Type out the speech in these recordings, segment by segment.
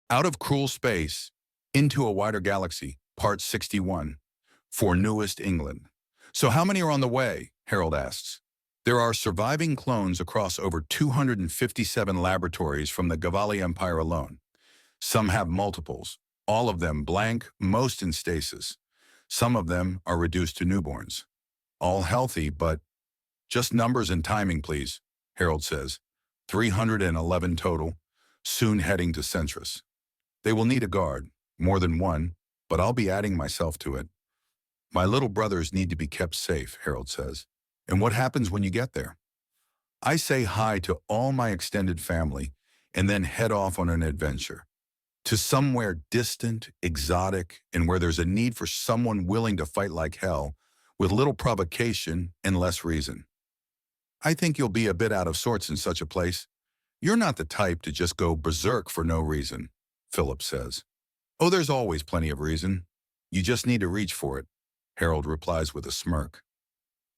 Out of cruel space, into a wider galaxy, Part 61, for newest England. So how many are on the way? Harold asks. There are surviving clones across over 257 laboratories from the Gavali Empire alone. Some have multiples, all of them blank, most in stasis. Some of them are reduced to newborns. All healthy, but just numbers and timing, please, Harold says. 311 total, soon heading to Centris. They will need a guard, more than one, but I'll be adding myself to it. My little brothers need to be kept safe, Harold says. And what happens when you get there? I say hi to all my extended family and then head off on an adventure. To somewhere distant, exotic, and where there's a need for someone willing to fight like hell, with little provocation and less reason. I think you'll be a bit out of sorts in such a place. You're not the type to just go berserk for no reason, Philip says. Oh, there's always plenty of reason. You just need to reach for it, Harold replies with a smirk.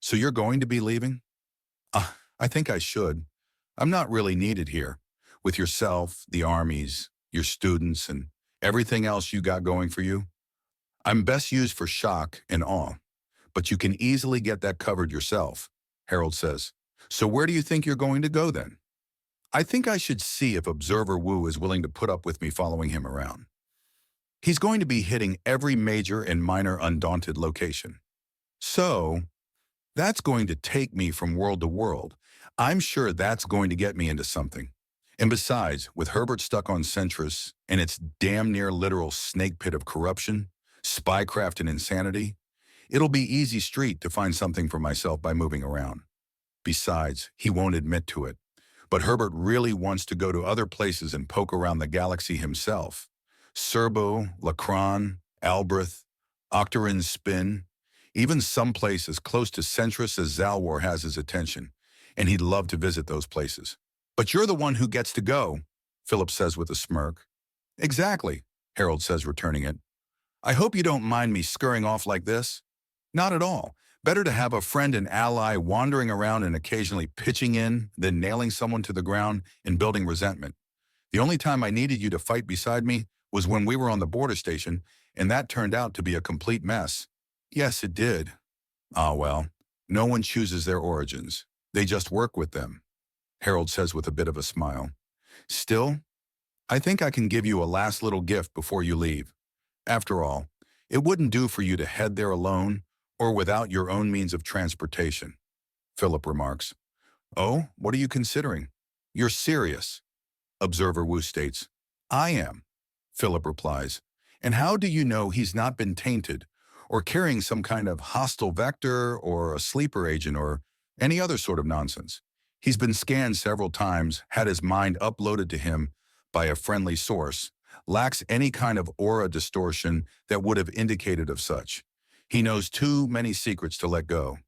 So you're going to be leaving? I think I should. I'm not really needed here. With yourself, the armies, your students, and everything else you got going for you. I'm best used for shock and awe, but you can easily get that covered yourself, Harold says. So where do you think you're going to go then? I think I should see if Observer Wu is willing to put up with me following him around. He's going to be hitting every major and minor undaunted location. So that's going to take me from world to world. I'm sure that's going to get me into something. And besides, with Herbert stuck on Centris and its damn near literal snake pit of corruption, spycraft and insanity, it'll be easy street to find something for myself by moving around. Besides, he won't admit to it, but Herbert really wants to go to other places and poke around the galaxy himself. Serbo, Lacron, Albrith, Octarin's Spin, even some places close to Centris as Zalwar has his attention, and he'd love to visit those places. But you're the one who gets to go, Philip says with a smirk. Exactly, Harold says, returning it. I hope you don't mind me scurrying off like this. Not at all. Better to have a friend and ally wandering around and occasionally pitching in than nailing someone to the ground and building resentment. The only time I needed you to fight beside me was when we were on the border station, and that turned out to be a complete mess. Yes, it did. Ah, well, no one chooses their origins. They just work with them, Harold says with a bit of a smile. Still, I think I can give you a last little gift before you leave. After all, it wouldn't do for you to head there alone or without your own means of transportation, Philip remarks. Oh, what are you considering? You're serious, Observer Wu states. I am, Philip replies. And how do you know he's not been tainted or carrying some kind of hostile vector or a sleeper agent or any other sort of nonsense? He's been scanned several times, had his mind uploaded to him by a friendly source, lacks any kind of aura distortion that would have indicated of such. He knows too many secrets to let go,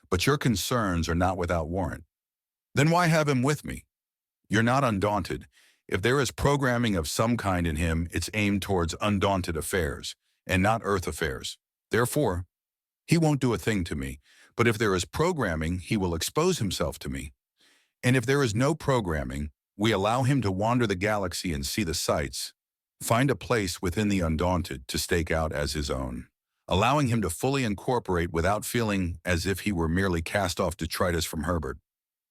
but your concerns are not without warrant. Then why have him with me? You're not undaunted. If there is programming of some kind in him, it's aimed towards undaunted affairs, and not Earth affairs. Therefore, he won't do a thing to me, but if there is programming, he will expose himself to me. And if there is no programming, we allow him to wander the galaxy and see the sights, find a place within the undaunted to stake out as his own, allowing him to fully incorporate without feeling as if he were merely cast off detritus from Herbert.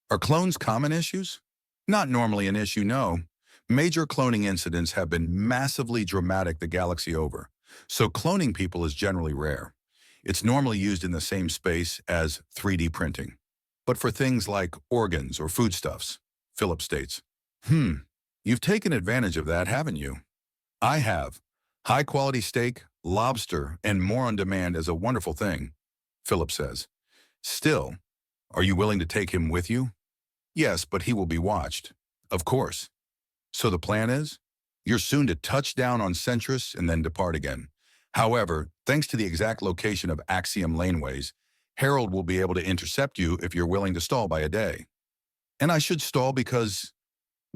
Are clones common issues? Not normally an issue, no. Major cloning incidents have been massively dramatic the galaxy over, so cloning people is generally rare. It's normally used in the same space as 3D printing. But for things like organs or foodstuffs, Philip states. You've taken advantage of that, haven't you? I have. High-quality steak, lobster, and more on demand is a wonderful thing, Philip says. Still, are you willing to take him with you? Yes, but he will be watched. Of course. So the plan is? You're soon to touch down on Centris and then depart again. However, thanks to the exact location of Axiom laneways, Harold will be able to intercept you if you're willing to stall by a day. And I should stall because,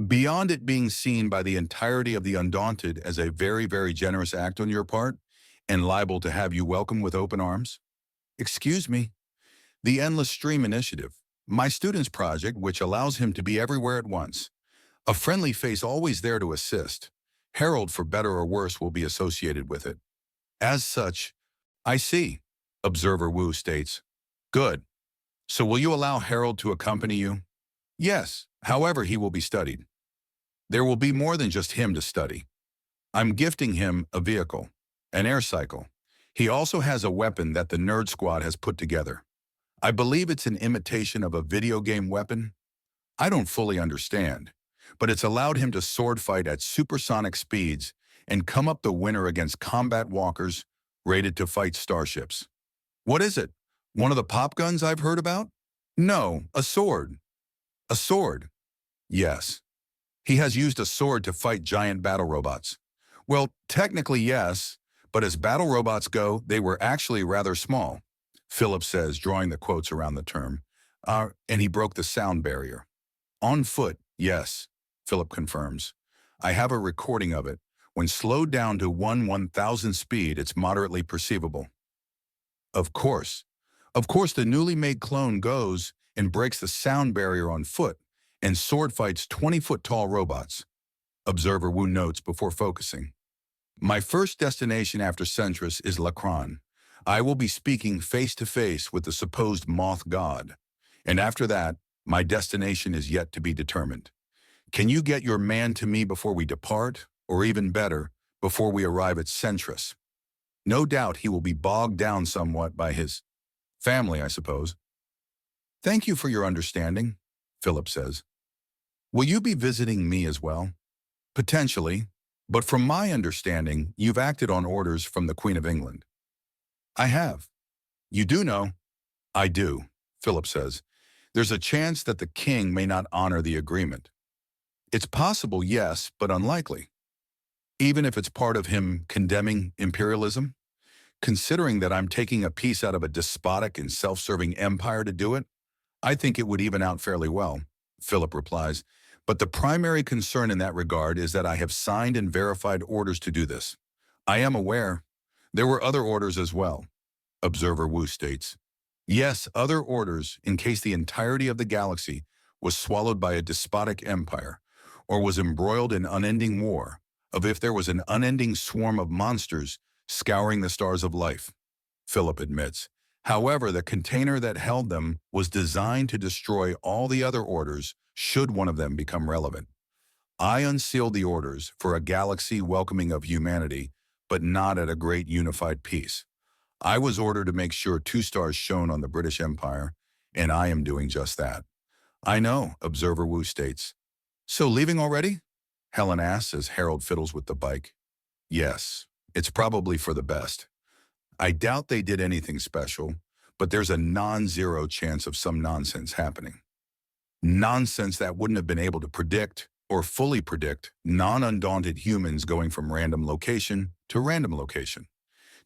beyond it being seen by the entirety of the Undaunted as a very, very generous act on your part, and liable to have you welcome with open arms, excuse me, the Endless Stream Initiative, my student's project which allows him to be everywhere at once, a friendly face always there to assist. Harold, for better or worse, will be associated with it. As such, I see, Observer Wu states. Good. So will you allow Harold to accompany you? Yes, however he will be studied. There will be more than just him to study. I'm gifting him a vehicle, an air cycle. He also has a weapon that the Nerd Squad has put together. I believe it's an imitation of a video game weapon. I don't fully understand, but it's allowed him to sword fight at supersonic speeds and come up the winner against combat walkers rated to fight starships. What is it? One of the pop guns I've heard about? No, a sword. A sword. Yes. He has used a sword to fight giant battle robots. Well, technically yes, but as battle robots go, they were actually rather small, Philip says, drawing the quotes around the term. And he broke the sound barrier. On foot, yes, Philip confirms. I have a recording of it. When slowed down to 1/1000 speed, it's moderately perceivable. Of course, the newly made clone goes and breaks the sound barrier on foot and sword fights 20-foot-tall robots, Observer Wu notes before focusing. My first destination after Centris is Lacron. I will be speaking face-to-face with the supposed moth god, and after that, my destination is yet to be determined. Can you get your man to me before we depart, or even better, before we arrive at Centris? No doubt he will be bogged down somewhat by his family, I suppose. Thank you for your understanding, Philip says. Will you be visiting me as well? Potentially, but from my understanding, you've acted on orders from the Queen of England. I have. You do know? I do, Philip says. There's a chance that the king may not honor the agreement. It's possible, yes, but unlikely. Even if it's part of him condemning imperialism? Considering that I'm taking a piece out of a despotic and self-serving empire to do it, I think it would even out fairly well, Philip replies. But the primary concern in that regard is that I have signed and verified orders to do this. I am aware. There were other orders as well, Observer Wu states. Yes, other orders in case the entirety of the galaxy was swallowed by a despotic empire or was embroiled in unending war, of if there was an unending swarm of monsters scouring the stars of life, Philip admits. However, the container that held them was designed to destroy all the other orders should one of them become relevant. I unsealed the orders for a galaxy welcoming of humanity, but not at a great unified peace. I was ordered to make sure 2 stars shone on the British Empire, and I am doing just that. I know, Observer Wu states. So leaving already? Helen asks as Harold fiddles with the bike. Yes, it's probably for the best. I doubt they did anything special, but there's a non-zero chance of some nonsense happening. Nonsense that wouldn't have been able to predict or fully predict non-undaunted humans going from random location to random location.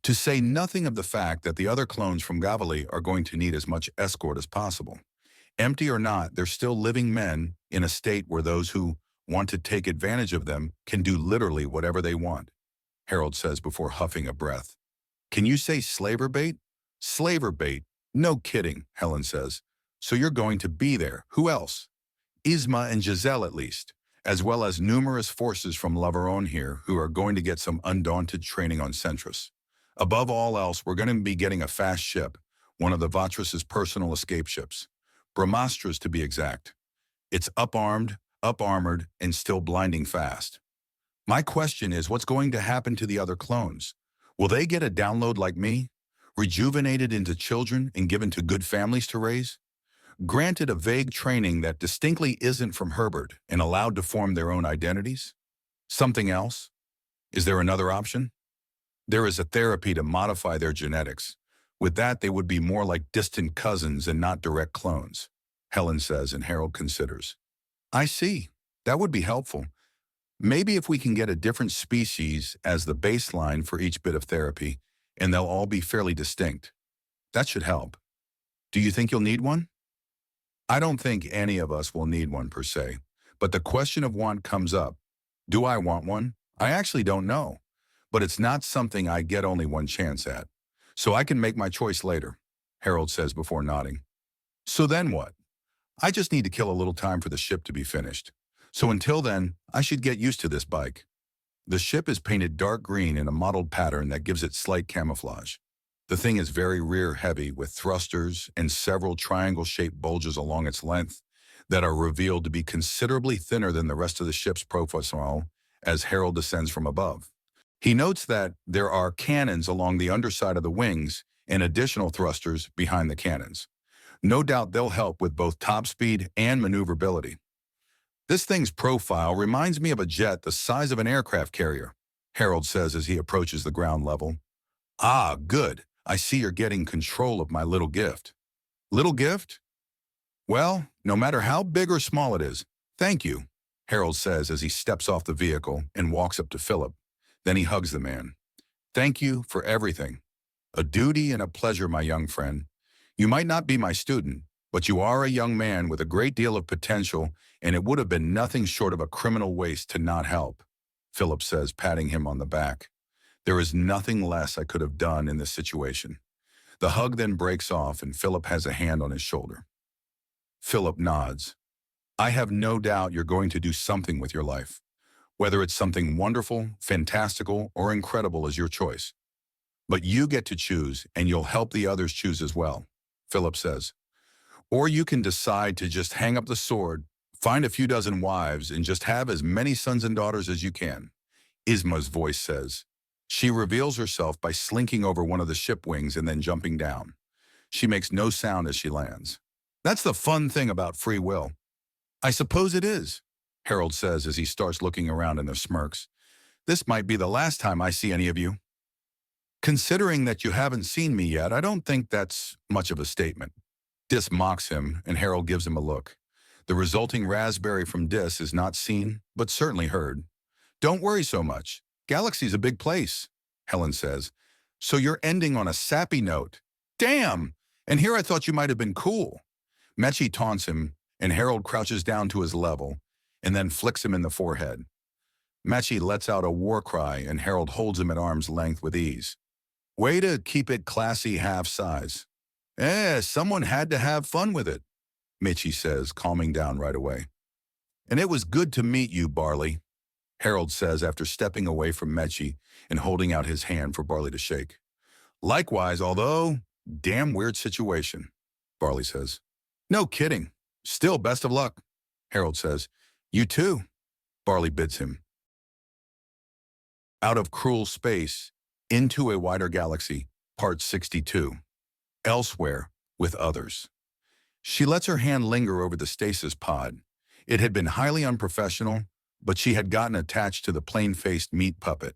To say nothing of the fact that the other clones from Gavali are going to need as much escort as possible. Empty or not, they're still living men in a state where those who want to take advantage of them can do literally whatever they want, Harold says before huffing a breath. Can you say slaver bait? Slaver bait? No kidding, Helen says. So you're going to be there. Who else? Isma and Giselle at least, as well as numerous forces from Laveron here who are going to get some undaunted training on Centris. Above all else, we're going to be getting a fast ship, one of the Vatras' personal escape ships. Brahmastras to be exact. It's up-armed, up-armored, and still blinding fast. My question is, what's going to happen to the other clones? Will they get a download like me, rejuvenated into children and given to good families to raise? Granted a vague training that distinctly isn't from Herbert and allowed to form their own identities? Something else? Is there another option? There is a therapy to modify their genetics. With that, they would be more like distant cousins and not direct clones, Helen says, and Harold considers. I see. That would be helpful. Maybe if we can get a different species as the baseline for each bit of therapy, and they'll all be fairly distinct. That should help. Do you think you'll need one? I don't think any of us will need one per se, but the question of want comes up. Do I want one? I actually don't know, but it's not something I get only one chance at. So I can make my choice later, Harold says before nodding. So then what? I just need to kill a little time for the ship to be finished. So until then, I should get used to this bike. The ship is painted dark green in a mottled pattern that gives it slight camouflage. The thing is very rear-heavy with thrusters and several triangle-shaped bulges along its length that are revealed to be considerably thinner than the rest of the ship's profile as Harold descends from above. He notes that there are cannons along the underside of the wings and additional thrusters behind the cannons. No doubt they'll help with both top speed and maneuverability. This thing's profile reminds me of a jet the size of an aircraft carrier, Harold says as he approaches the ground level. Ah, good. I see you're getting control of my little gift. Little gift? Well, no matter how big or small it is, thank you, Harold says as he steps off the vehicle and walks up to Philip. Then he hugs the man. Thank you for everything. A duty and a pleasure, my young friend. You might not be my student, but you are a young man with a great deal of potential, and it would have been nothing short of a criminal waste to not help, Philip says, patting him on the back. There is nothing less I could have done in this situation. The hug then breaks off, and Philip has a hand on his shoulder. Philip nods. I have no doubt you're going to do something with your life. Whether it's something wonderful, fantastical, or incredible is your choice. But you get to choose, and you'll help the others choose as well, Philip says. Or you can decide to just hang up the sword, find a few dozen wives, and just have as many sons and daughters as you can, Isma's voice says. She reveals herself by slinking over one of the ship wings and then jumping down. She makes no sound as she lands. That's the fun thing about free will. I suppose it is, Harold says as he starts looking around and smirks. This might be the last time I see any of you. Considering that you haven't seen me yet, I don't think that's much of a statement. Dis mocks him, and Harold gives him a look. The resulting raspberry from Dis is not seen, but certainly heard. Don't worry so much. Galaxy's a big place, Helen says. So you're ending on a sappy note. Damn! And here I thought you might have been cool. Mechi taunts him, and Harold crouches down to his level, and then flicks him in the forehead. Mechi lets out a war cry, and Harold holds him at arm's length with ease. Way to keep it classy half-size. Someone had to have fun with it, Mechi says, calming down right away. And it was good to meet you, Barley, Harold says after stepping away from Mechi and holding out his hand for Barley to shake. Likewise, although, damn weird situation, Barley says. No kidding. Still, best of luck, Harold says. You too, Barley bids him. Out of Cruel Space, Into a Wider Galaxy, Part 62. Elsewhere, with others. She lets her hand linger over the stasis pod. It had been highly unprofessional, but she had gotten attached to the plain-faced meat puppet.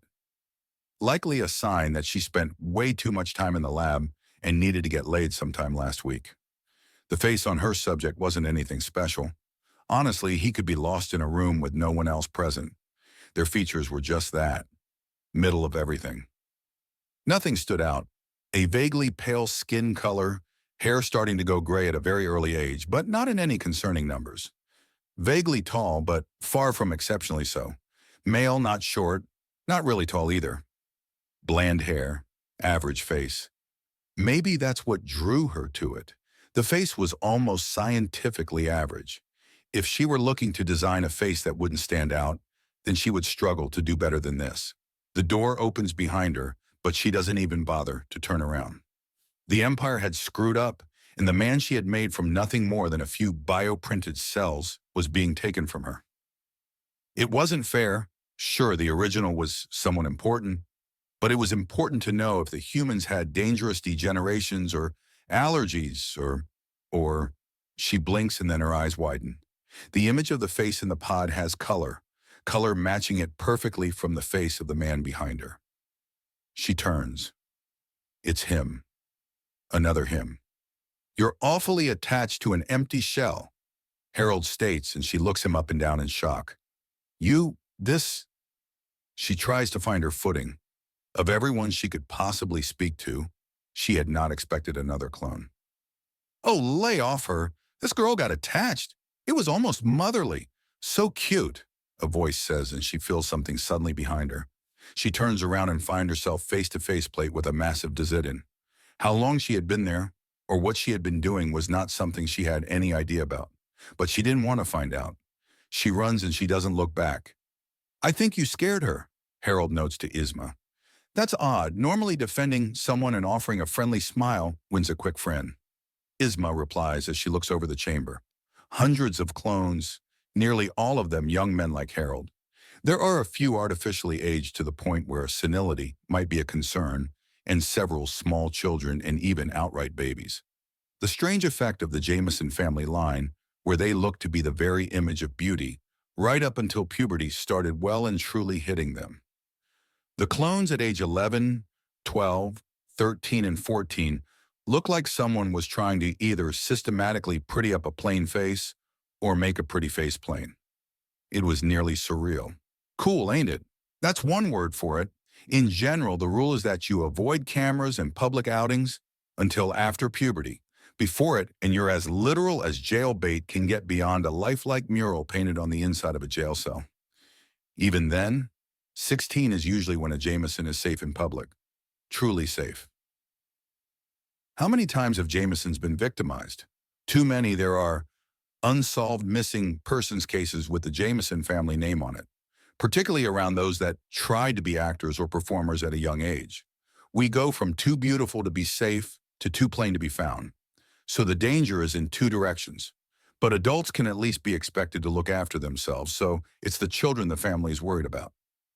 Likely a sign that she spent way too much time in the lab and needed to get laid sometime last week. The face on her subject wasn't anything special. Honestly, he could be lost in a room with no one else present. Their features were just that. Middle of everything. Nothing stood out. A vaguely pale skin color, hair starting to go gray at a very early age, but not in any concerning numbers. Vaguely tall, but far from exceptionally so. Male, not short, not really tall either. Bland hair, average face. Maybe that's what drew her to it. The face was almost scientifically average. If she were looking to design a face that wouldn't stand out, then she would struggle to do better than this. The door opens behind her, but she doesn't even bother to turn around. The Empire had screwed up, and the man she had made from nothing more than a few bioprinted cells was being taken from her. It wasn't fair. Sure, the original was someone important, but it was important to know if the humans had dangerous degenerations or allergies or she blinks and then her eyes widen. The image of the face in the pod has color matching it perfectly from the face of the man behind her. She turns. It's him. Another him. You're awfully attached to an empty shell, Harold states, and she looks him up and down in shock. She tries to find her footing. Of everyone she could possibly speak to, she had not expected another clone. Oh, lay off her. This girl got attached. It was almost motherly. So cute, a voice says, and she feels something suddenly behind her. She turns around and finds herself face-to-face plate with a massive Dizidin. How long she had been there, or what she had been doing, was not something she had any idea about. But she didn't want to find out. She runs and she doesn't look back. I think you scared her, Harold notes to Isma. That's odd. Normally defending someone and offering a friendly smile wins a quick friend. Isma replies as she looks over the chamber. Hundreds of clones, nearly all of them young men like Harold. There are a few artificially aged to the point where senility might be a concern, and several small children and even outright babies. The strange effect of the Jameson family line, where they look to be the very image of beauty, right up until puberty started well and truly hitting them. The clones at age 11, 12, 13, and 14 look like someone was trying to either systematically pretty up a plain face or make a pretty face plain. It was nearly surreal. Cool, ain't it? That's one word for it. In general, the rule is that you avoid cameras and public outings until after puberty. Before it, and you're as literal as jail bait can get beyond a lifelike mural painted on the inside of a jail cell. Even then, 16 is usually when a Jameson is safe in public. Truly safe. How many times have Jamesons been victimized? Too many. There are unsolved missing persons cases with the Jameson family name on it, particularly around those that tried to be actors or performers at a young age. We go from too beautiful to be safe to too plain to be found. So the danger is in two directions. But adults can at least be expected to look after themselves, so it's the children the family is worried about.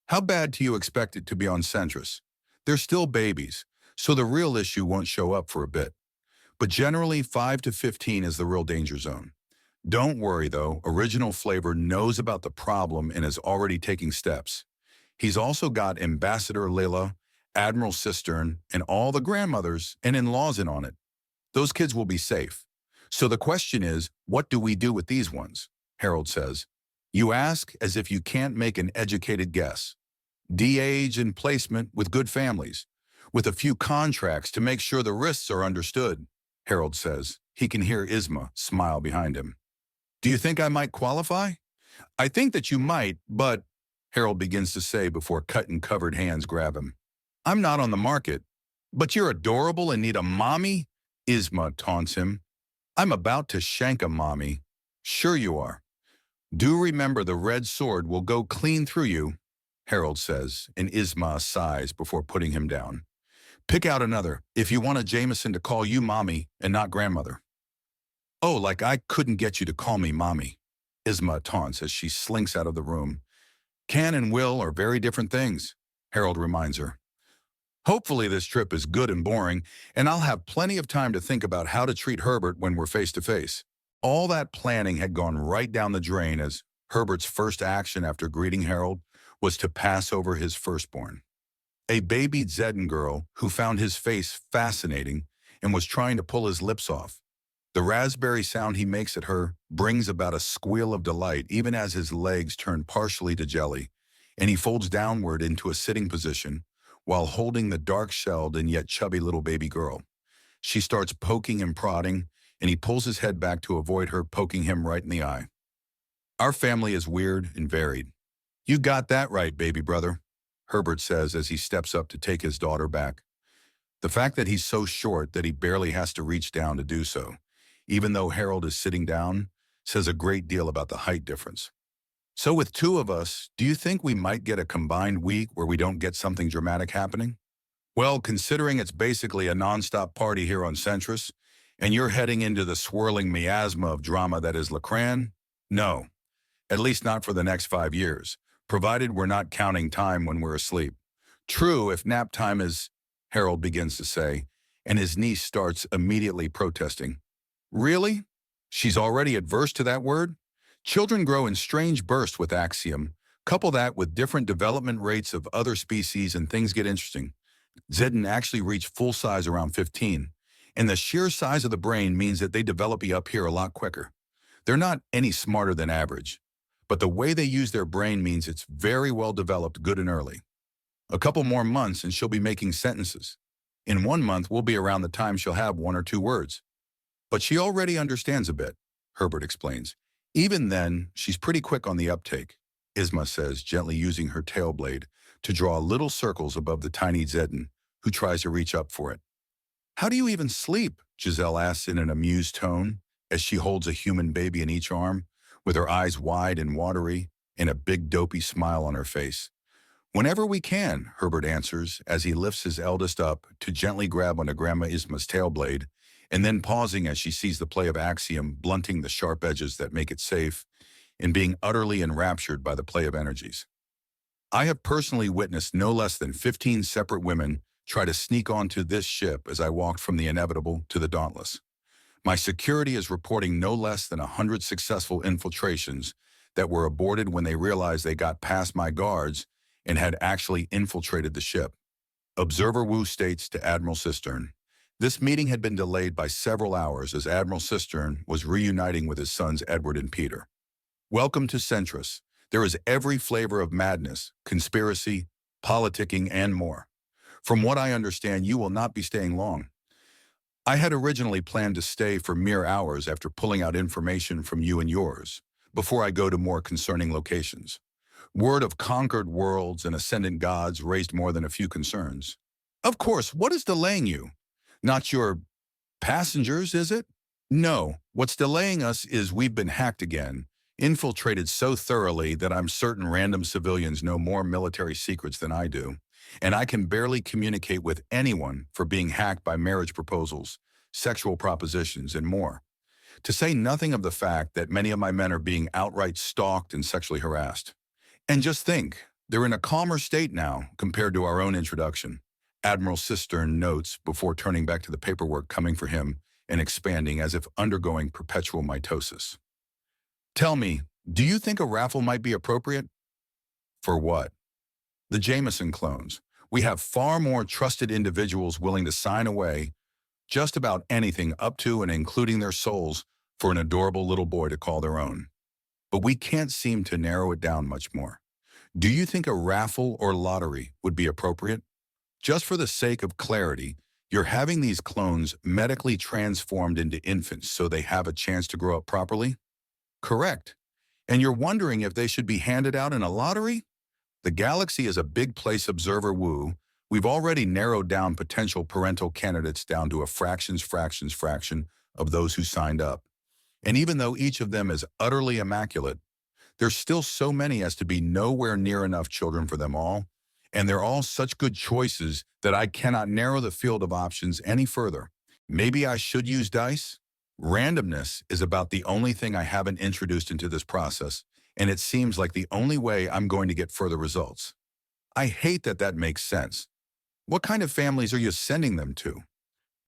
How bad do you expect it to be on Centris? They're still babies, so the real issue won't show up for a bit. But generally, 5 to 15 is the real danger zone. Don't worry, though. Original Flavor knows about the problem and is already taking steps. He's also got Ambassador Layla, Admiral Cistern, and all the grandmothers and in-laws in on it. Those kids will be safe. So the question is, what do we do with these ones? Harold says. You ask as if you can't make an educated guess. De-age and placement with good families, with a few contracts to make sure the risks are understood, Harold says. He can hear Isma smile behind him. Do you think I might qualify? I think that you might, but, Harold begins to say before cotton-covered hands grab him. I'm not on the market. But you're adorable and need a mommy? Isma taunts him. I'm about to shank a mommy. Sure you are. Do remember the red sword will go clean through you, Harold says, and Isma sighs before putting him down. Pick out another if you want a Jameson to call you mommy and not grandmother. Oh, like I couldn't get you to call me mommy, Isma taunts as she slinks out of the room. Can and will are very different things, Harold reminds her. Hopefully this trip is good and boring, and I'll have plenty of time to think about how to treat Herbert when we're face to face. All that planning had gone right down the drain as Herbert's first action after greeting Harold was to pass over his firstborn. A baby Zedden girl who found his face fascinating and was trying to pull his lips off. The raspberry sound he makes at her brings about a squeal of delight even as his legs turn partially to jelly, and he folds downward into a sitting position while holding the dark-shelled and yet chubby little baby girl. She starts poking and prodding, and he pulls his head back to avoid her poking him right in the eye. Our family is weird and varied. You got that right, baby brother, Herbert says as he steps up to take his daughter back. The fact that he's so short that he barely has to reach down to do so, even though Harold is sitting down, says a great deal about the height difference. So with two of us, do you think we might get a combined week where we don't get something dramatic happening? Well, considering it's basically a nonstop party here on Centris, and you're heading into the swirling miasma of drama that is Lacran, no, at least not for the next 5 years, provided we're not counting time when we're asleep. True, if nap time is, Harold begins to say, and his niece starts immediately protesting. Really? She's already adverse to that word? Children grow in strange bursts with Axiom. Couple that with different development rates of other species and things get interesting. Zedden actually reach full size around 15, and the sheer size of the brain means that they develop up here a lot quicker. They're not any smarter than average, but the way they use their brain means it's very well developed good and early. A couple more months and she'll be making sentences. In 1 month, we'll be around the time she'll have 1 or 2 words. But she already understands a bit, Herbert explains. Even then, she's pretty quick on the uptake, Isma says, gently using her tail blade to draw little circles above the tiny Zedden, who tries to reach up for it. How do you even sleep? Giselle asks in an amused tone as she holds a human baby in each arm, with her eyes wide and watery and a big dopey smile on her face. Whenever we can, Herbert answers as he lifts his eldest up to gently grab onto Grandma Isma's tail blade, and then pausing as she sees the play of axiom blunting the sharp edges that make it safe, and being utterly enraptured by the play of energies. I have personally witnessed no less than 15 separate women try to sneak onto this ship as I walked from the inevitable to the dauntless. My security is reporting no less than 100 successful infiltrations that were aborted when they realized they got past my guards and had actually infiltrated the ship. Observer Wu states to Admiral Cistern, this meeting had been delayed by several hours as Admiral Cistern was reuniting with his sons Edward and Peter. Welcome to Centris. There is every flavor of madness, conspiracy, politicking, and more. From what I understand, you will not be staying long. I had originally planned to stay for mere hours after pulling out information from you and yours, before I go to more concerning locations. Word of conquered worlds and ascendant gods raised more than a few concerns. Of course, what is delaying you? Not your passengers, is it? No, what's delaying us is we've been hacked again, infiltrated so thoroughly that I'm certain random civilians know more military secrets than I do, and I can barely communicate with anyone for being hacked by marriage proposals, sexual propositions, and more. To say nothing of the fact that many of my men are being outright stalked and sexually harassed. And just think, they're in a calmer state now compared to our own introduction, Admiral Cistern notes before turning back to the paperwork coming for him and expanding as if undergoing perpetual mitosis. Tell me, do you think a raffle might be appropriate? For what? The Jameson clones. We have far more trusted individuals willing to sign away just about anything up to and including their souls for an adorable little boy to call their own. But we can't seem to narrow it down much more. Do you think a raffle or lottery would be appropriate? Just for the sake of clarity, you're having these clones medically transformed into infants so they have a chance to grow up properly? Correct. And you're wondering if they should be handed out in a lottery? The galaxy is a big place, Observer Wu. We've already narrowed down potential parental candidates down to a fraction of those who signed up. And even though each of them is utterly immaculate, there's still so many as to be nowhere near enough children for them all, and they're all such good choices that I cannot narrow the field of options any further. Maybe I should use dice? Randomness is about the only thing I haven't introduced into this process, and it seems like the only way I'm going to get further results. I hate that that makes sense. What kind of families are you sending them to?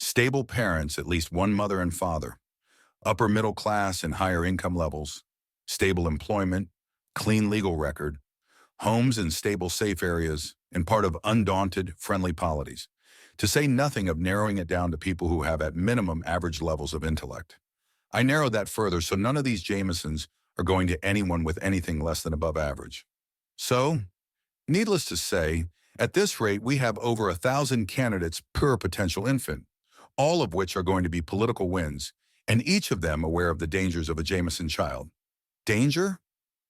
Stable parents, at least one mother and father. Upper middle class and higher income levels. Stable employment, clean legal record. Homes in stable, safe areas, and part of undaunted, friendly polities. To say nothing of narrowing it down to people who have at minimum average levels of intellect. I narrowed that further so none of these Jamesons are going to anyone with anything less than above average. So, needless to say, at this rate we have over 1,000 candidates per potential infant, all of which are going to be political wins, and each of them aware of the dangers of a Jameson child. Danger?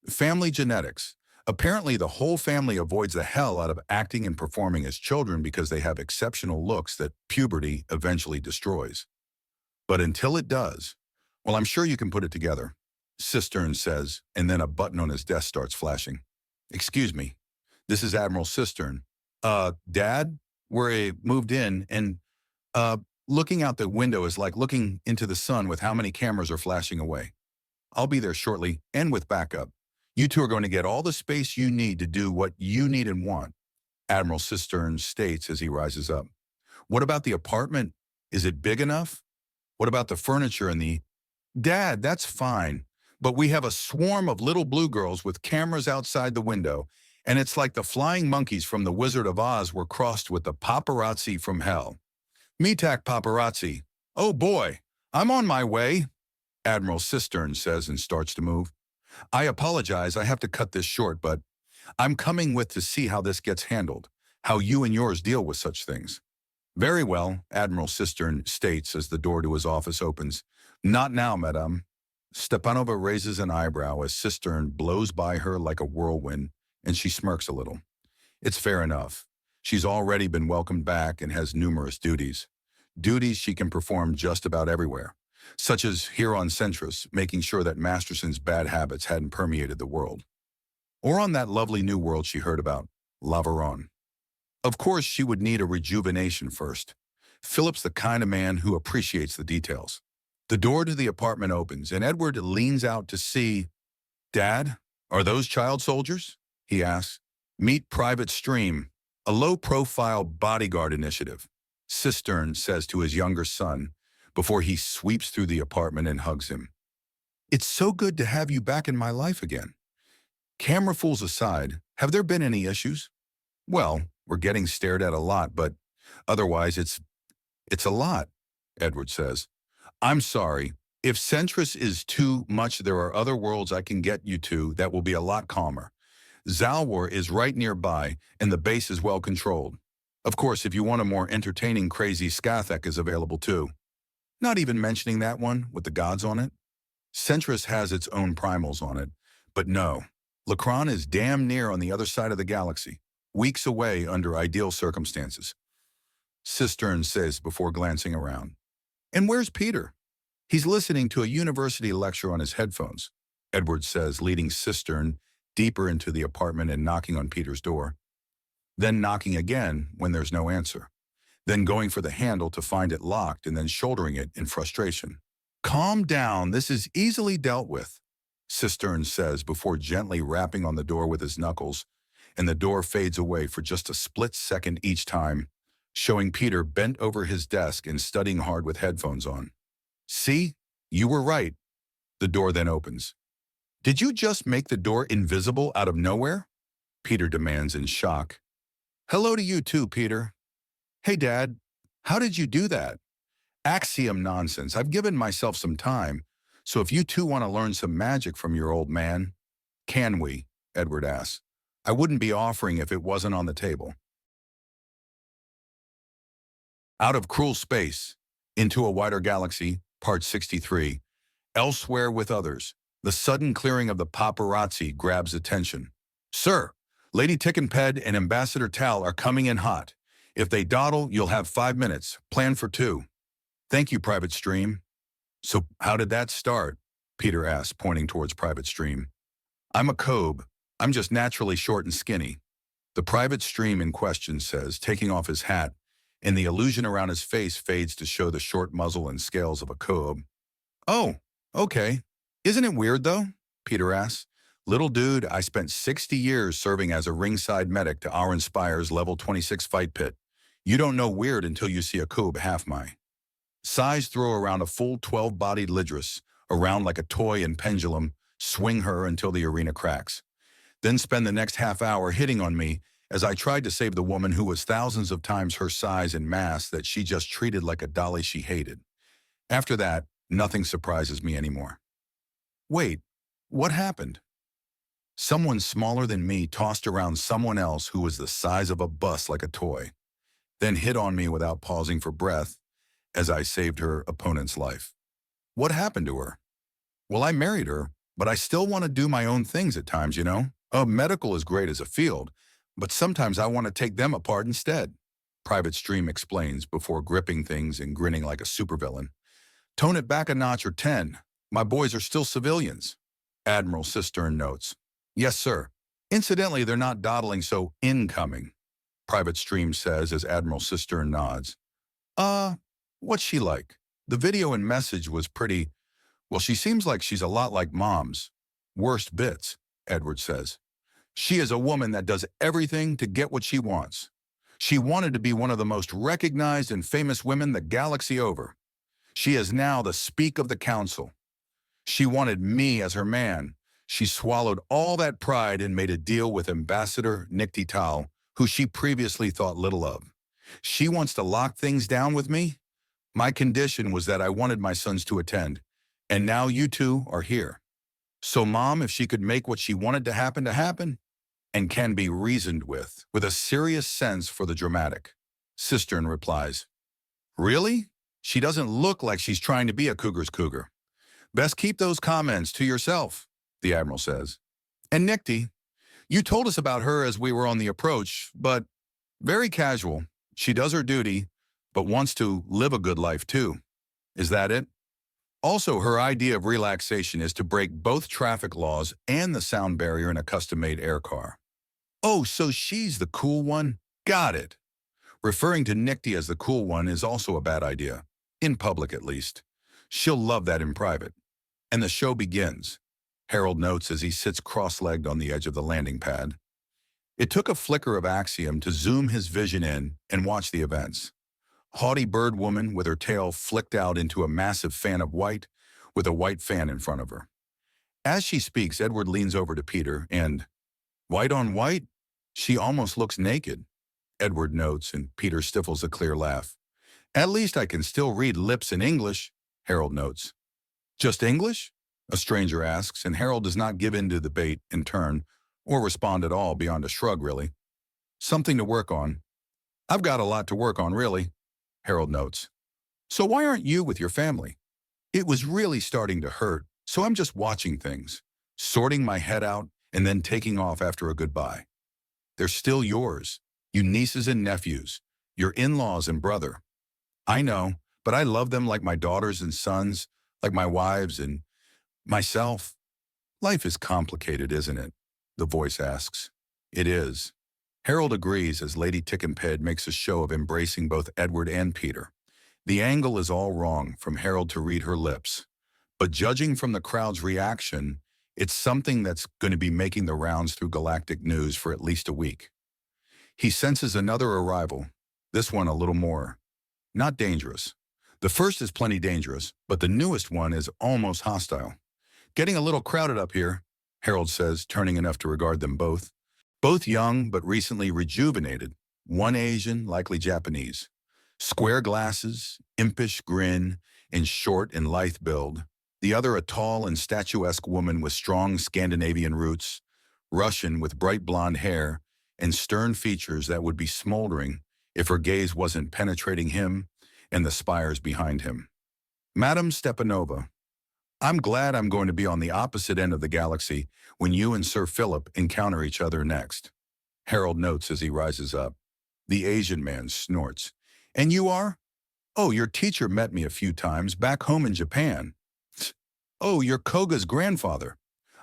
Family genetics. Apparently the whole family avoids the hell out of acting and performing as children because they have exceptional looks that puberty eventually destroys. But until it does, well, I'm sure you can put it together, Cistern says, and then a button on his desk starts flashing. Excuse me, this is Admiral Cistern. Dad? We're moved in, and looking out the window is like looking into the sun with how many cameras are flashing away. I'll be there shortly, and with backup. You two are going to get all the space you need to do what you need and want, Admiral Cistern states as he rises up. What about the apartment? Is it big enough? What about the furniture and the... Dad, that's fine, but we have a swarm of little blue girls with cameras outside the window, and it's like the flying monkeys from The Wizard of Oz were crossed with the paparazzi from hell. Metak paparazzi. Oh boy, I'm on my way, Admiral Cistern says and starts to move. I apologize, I have to cut this short, but I'm coming with to see how this gets handled, how you and yours deal with such things. Very well, Admiral Cistern states as the door to his office opens. Not now, madame. Stepanova raises an eyebrow as Cistern blows by her like a whirlwind, and she smirks a little. It's fair enough. She's already been welcomed back and has numerous duties. Duties she can perform just about everywhere, such as here on Centris, making sure that Masterson's bad habits hadn't permeated the world. Or on that lovely new world she heard about, Lavaron. Of course, she would need a rejuvenation first. Philip's the kind of man who appreciates the details. The door to the apartment opens, and Edward leans out to see. Dad, are those child soldiers? He asks. Meet Private Stream, a low-profile bodyguard initiative, Cistern says to his younger son before he sweeps through the apartment and hugs him. It's so good to have you back in my life again. Camera fools aside, have there been any issues? Well, we're getting stared at a lot, but otherwise it's a lot, Edward says. I'm sorry. If Centris is too much, there are other worlds I can get you to that will be a lot calmer. Zalwar is right nearby, and the base is well controlled. Of course, if you want a more entertaining crazy Skathek is available too. Not even mentioning that one with the gods on it. Centris has its own primals on it, but no. Lacron is damn near on the other side of the galaxy, weeks away under ideal circumstances. Cistern says before glancing around. And where's Peter? He's listening to a university lecture on his headphones, Edward says, leading Cistern deeper into the apartment and knocking on Peter's door. Then knocking again when there's no answer. Then going for the handle to find it locked and then shouldering it in frustration. Calm down, this is easily dealt with, Cistern says before gently rapping on the door with his knuckles, and the door fades away for just a split second each time, showing Peter bent over his desk and studying hard with headphones on. See? You were right. The door then opens. Did you just make the door invisible out of nowhere? Peter demands in shock. Hello to you too, Peter. Hey, Dad. How did you do that? Axiom nonsense. I've given myself some time, so if you two want to learn some magic from your old man, can we? Edward asks. I wouldn't be offering if it wasn't on the table. Out of Cruel Space, Into a Wider Galaxy, Part 63. Elsewhere with Others. The sudden clearing of the paparazzi grabs attention. Sir, Lady Tickenped and Ambassador Tal are coming in hot. If they dawdle, you'll have 5 minutes. Plan for 2. Thank you, Private Stream. So how did that start? Peter asks, pointing towards Private Stream. I'm a Cobe. I'm just naturally short and skinny. The Private Stream in question says, taking off his hat, and the illusion around his face fades to show the short muzzle and scales of a Cobe. Oh, okay. Isn't it weird, though? Peter asks. Little dude, I spent 60 years serving as a ringside medic to Aaron Spire's level 26 fight pit. You don't know weird until you see a Cobe half my size throw around a full 12-bodied Lidris, around like a toy and pendulum, swing her until the arena cracks. Then spend the next half hour hitting on me as I tried to save the woman who was thousands of times her size and mass that she just treated like a dolly she hated. After that, nothing surprises me anymore. Wait, what happened? Someone smaller than me tossed around someone else who was the size of a bus like a toy, then hit on me without pausing for breath as I saved her opponent's life. What happened to her? Well, I married her, but I still want to do my own things at times, you know? Medical is great as a field, but sometimes I want to take them apart instead, Private Stream explains before gripping things and grinning like a supervillain. Tone it back a notch or 10. My boys are still civilians, Admiral Cistern notes. Yes, sir. Incidentally, they're not dawdling so incoming, Private Stream says as Admiral Cistern nods. What's she like? The video and message was pretty. Well, she seems like she's a lot like Mom's. Worst bits, Edward says. She is a woman that does everything to get what she wants. She wanted to be one of the most recognized and famous women the galaxy over. She is now the speak of the council. She wanted me as her man. She swallowed all that pride and made a deal with Ambassador Nikti Tal, who she previously thought little of. She wants to lock things down with me. My condition was that I wanted my sons to attend, and now you two are here. So Mom, if she could make what she wanted to happen, and can be reasoned with a serious sense for the dramatic. Cistern replies, Really? She doesn't look like she's trying to be a cougar's cougar. Best keep those comments to yourself, the Admiral says. And Nikti, you told us about her as we were on the approach, but very casual. She does her duty, but wants to live a good life too. Is that it? Also, her idea of relaxation is to break both traffic laws and the sound barrier in a custom-made air car. Oh, so she's the cool one? Got it. Referring to Nikti as the cool one is also a bad idea. In public, at least. She'll love that in private. And the show begins. Harold notes as he sits cross-legged on the edge of the landing pad. It took a flicker of Axiom to zoom his vision in and watch the events. Haughty bird woman with her tail flicked out into a massive fan of white with a white fan in front of her. As she speaks, Edward leans over to Peter and, white on white? She almost looks naked. Edward notes, and Peter stifles a clear laugh. At least I can still read lips in English, Harold notes. Just English? A stranger asks, and Harold does not give in to the bait in turn, or respond at all beyond a shrug, really. Something to work on. I've got a lot to work on, really, Harold notes. So why aren't you with your family? It was really starting to hurt, so I'm just watching things, sorting my head out, and then taking off after a goodbye. They're still yours, you nieces and nephews, your in-laws and brother. I know, but I love them like my daughters and sons, like my wives and myself. Life is complicated, isn't it? The voice asks. It is. Harold agrees as Lady Tickenped makes a show of embracing both Edward and Peter. The angle is all wrong from Harold to read her lips. But judging from the crowd's reaction, it's something that's going to be making the rounds through galactic news for at least a week. He senses another arrival, this one a little more. Not dangerous. The first is plenty dangerous, but the newest one is almost hostile. Getting a little crowded up here, Harold says, turning enough to regard them both. Both young but recently rejuvenated, one Asian, likely Japanese. Square glasses, impish grin, and short and lithe build. The other a tall and statuesque woman with strong Scandinavian roots, Russian with bright blonde hair, and stern features that would be smoldering if her gaze wasn't penetrating him and the spires behind him. Madame Stepanova, I'm glad I'm going to be on the opposite end of the galaxy when you and Sir Philip encounter each other next. Harold notes as he rises up. The Asian man snorts. And you are? Oh, your teacher met me a few times back home in Japan. Oh, you're Koga's grandfather.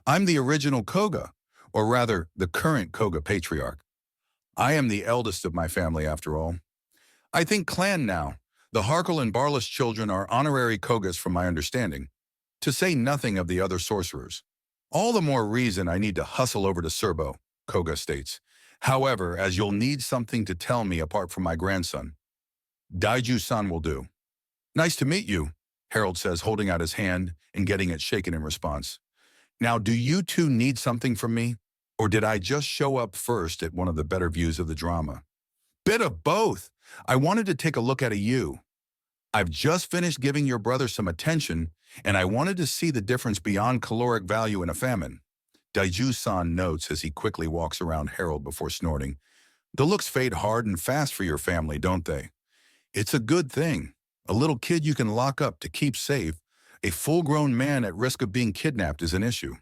I'm the original Koga, or rather, the current Koga patriarch. I am the eldest of my family, after all. I think clan now. The Harkle and Barlas children are honorary Kogas from my understanding, to say nothing of the other sorcerers. All the more reason I need to hustle over to Serbo, Koga states. However, as you'll need something to tell me apart from my grandson. Daiju-san will do. Nice to meet you, Harold says, holding out his hand and getting it shaken in response. Now, do you two need something from me? Or did I just show up first at one of the better views of the drama? Bit of both. I wanted to take a look at you. I've just finished giving your brother some attention, and I wanted to see the difference beyond caloric value in a famine. Daiju-san notes as he quickly walks around Harold before snorting. The looks fade hard and fast for your family, don't they? It's a good thing. A little kid you can lock up to keep safe. A full-grown man at risk of being kidnapped is an issue.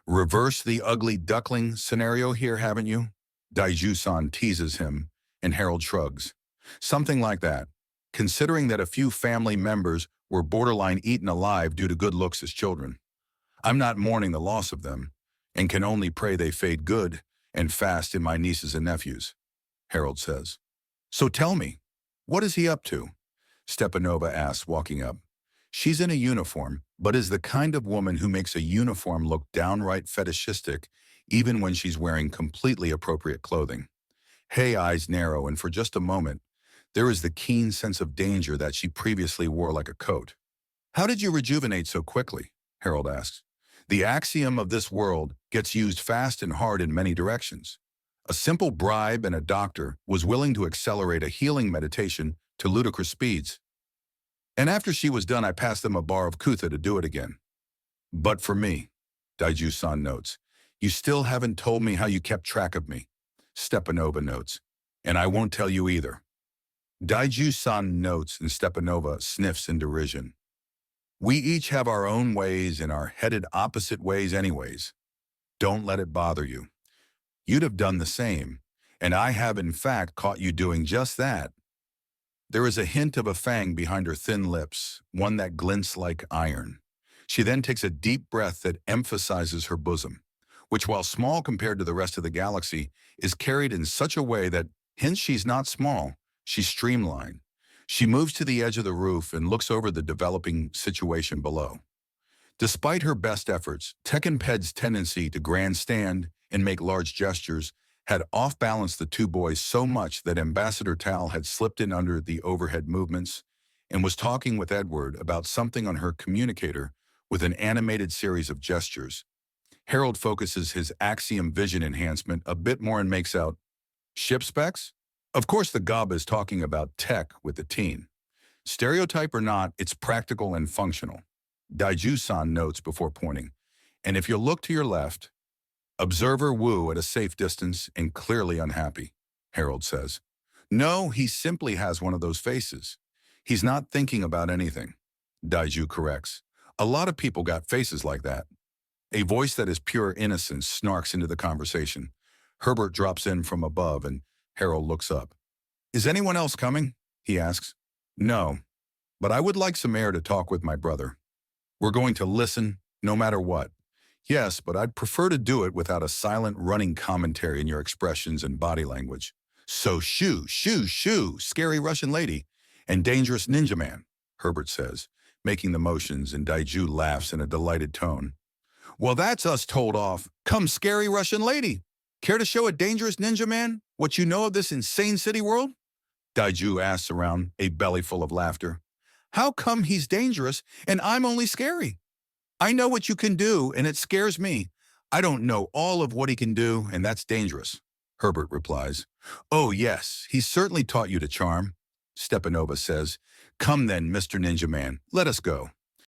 Reverse the ugly duckling scenario here, haven't you? Daiju-san teases him, and Harold shrugs. Something like that, considering that a few family members were borderline eaten alive due to good looks as children. I'm not mourning the loss of them, and can only pray they fade good and fast in my nieces and nephews, Harold says. So tell me, what is he up to? Stepanova asks, walking up. She's in a uniform, but is the kind of woman who makes a uniform look downright fetishistic even when she's wearing completely appropriate clothing. Hay eyes narrow, and for just a moment, there is the keen sense of danger that she previously wore like a coat. How did you rejuvenate so quickly? Harold asks. The axiom of this world gets used fast and hard in many directions. A simple bribe and a doctor was willing to accelerate a healing meditation to ludicrous speeds. And after she was done, I passed them a bar of Kutha to do it again. But for me, Daiju-san notes, you still haven't told me how you kept track of me. Stepanova notes, and I won't tell you either. Daiju-san notes, and Stepanova sniffs in derision. We each have our own ways and are headed opposite ways anyways. Don't let it bother you. You'd have done the same, and I have in fact caught you doing just that. There is a hint of a fang behind her thin lips, one that glints like iron. She then takes a deep breath that emphasizes her bosom. which, while small compared to the rest of the galaxy, is carried in such a way that, hence she's not small, she's streamlined. She moves to the edge of the roof and looks over the developing situation below. Despite her best efforts, Tekkenped's tendency to grandstand and make large gestures had off-balanced the two boys so much that Ambassador Tal had slipped in under the overhead movements and was talking with Edward about something on her communicator with an animated series of gestures. Harold focuses his Axiom vision enhancement a bit more and makes out, "Ship specs?" Of course the gob is talking about tech with the teen. Stereotype or not, it's practical and functional. Daiju-san notes before pointing. And if you look to your left, observer Wu at a safe distance and clearly unhappy, Harold says. No, he simply has one of those faces. He's not thinking about anything. Daiju corrects. A lot of people got faces like that. A voice that is pure innocence snarks into the conversation. Herbert drops in from above and Harold looks up. Is anyone else coming? He asks. No, but I would like some air to talk with my brother. We're going to listen, no matter what. Yes, but I'd prefer to do it without a silent running commentary in your expressions and body language. So shoo, shoo, shoo, scary Russian lady, and dangerous ninja man, Herbert says, making the motions, and Daiju laughs in a delighted tone. Well, that's us told off. Come, scary Russian lady. Care to show a dangerous ninja man what you know of this insane city world? Daiju asks around, a belly full of laughter. How come he's dangerous and I'm only scary? I know what you can do, and it scares me. I don't know all of what he can do, and that's dangerous, Herbert replies. Oh, yes, he's certainly taught you to charm, Stepanova says. Come then, Mr. Ninja Man, let us go.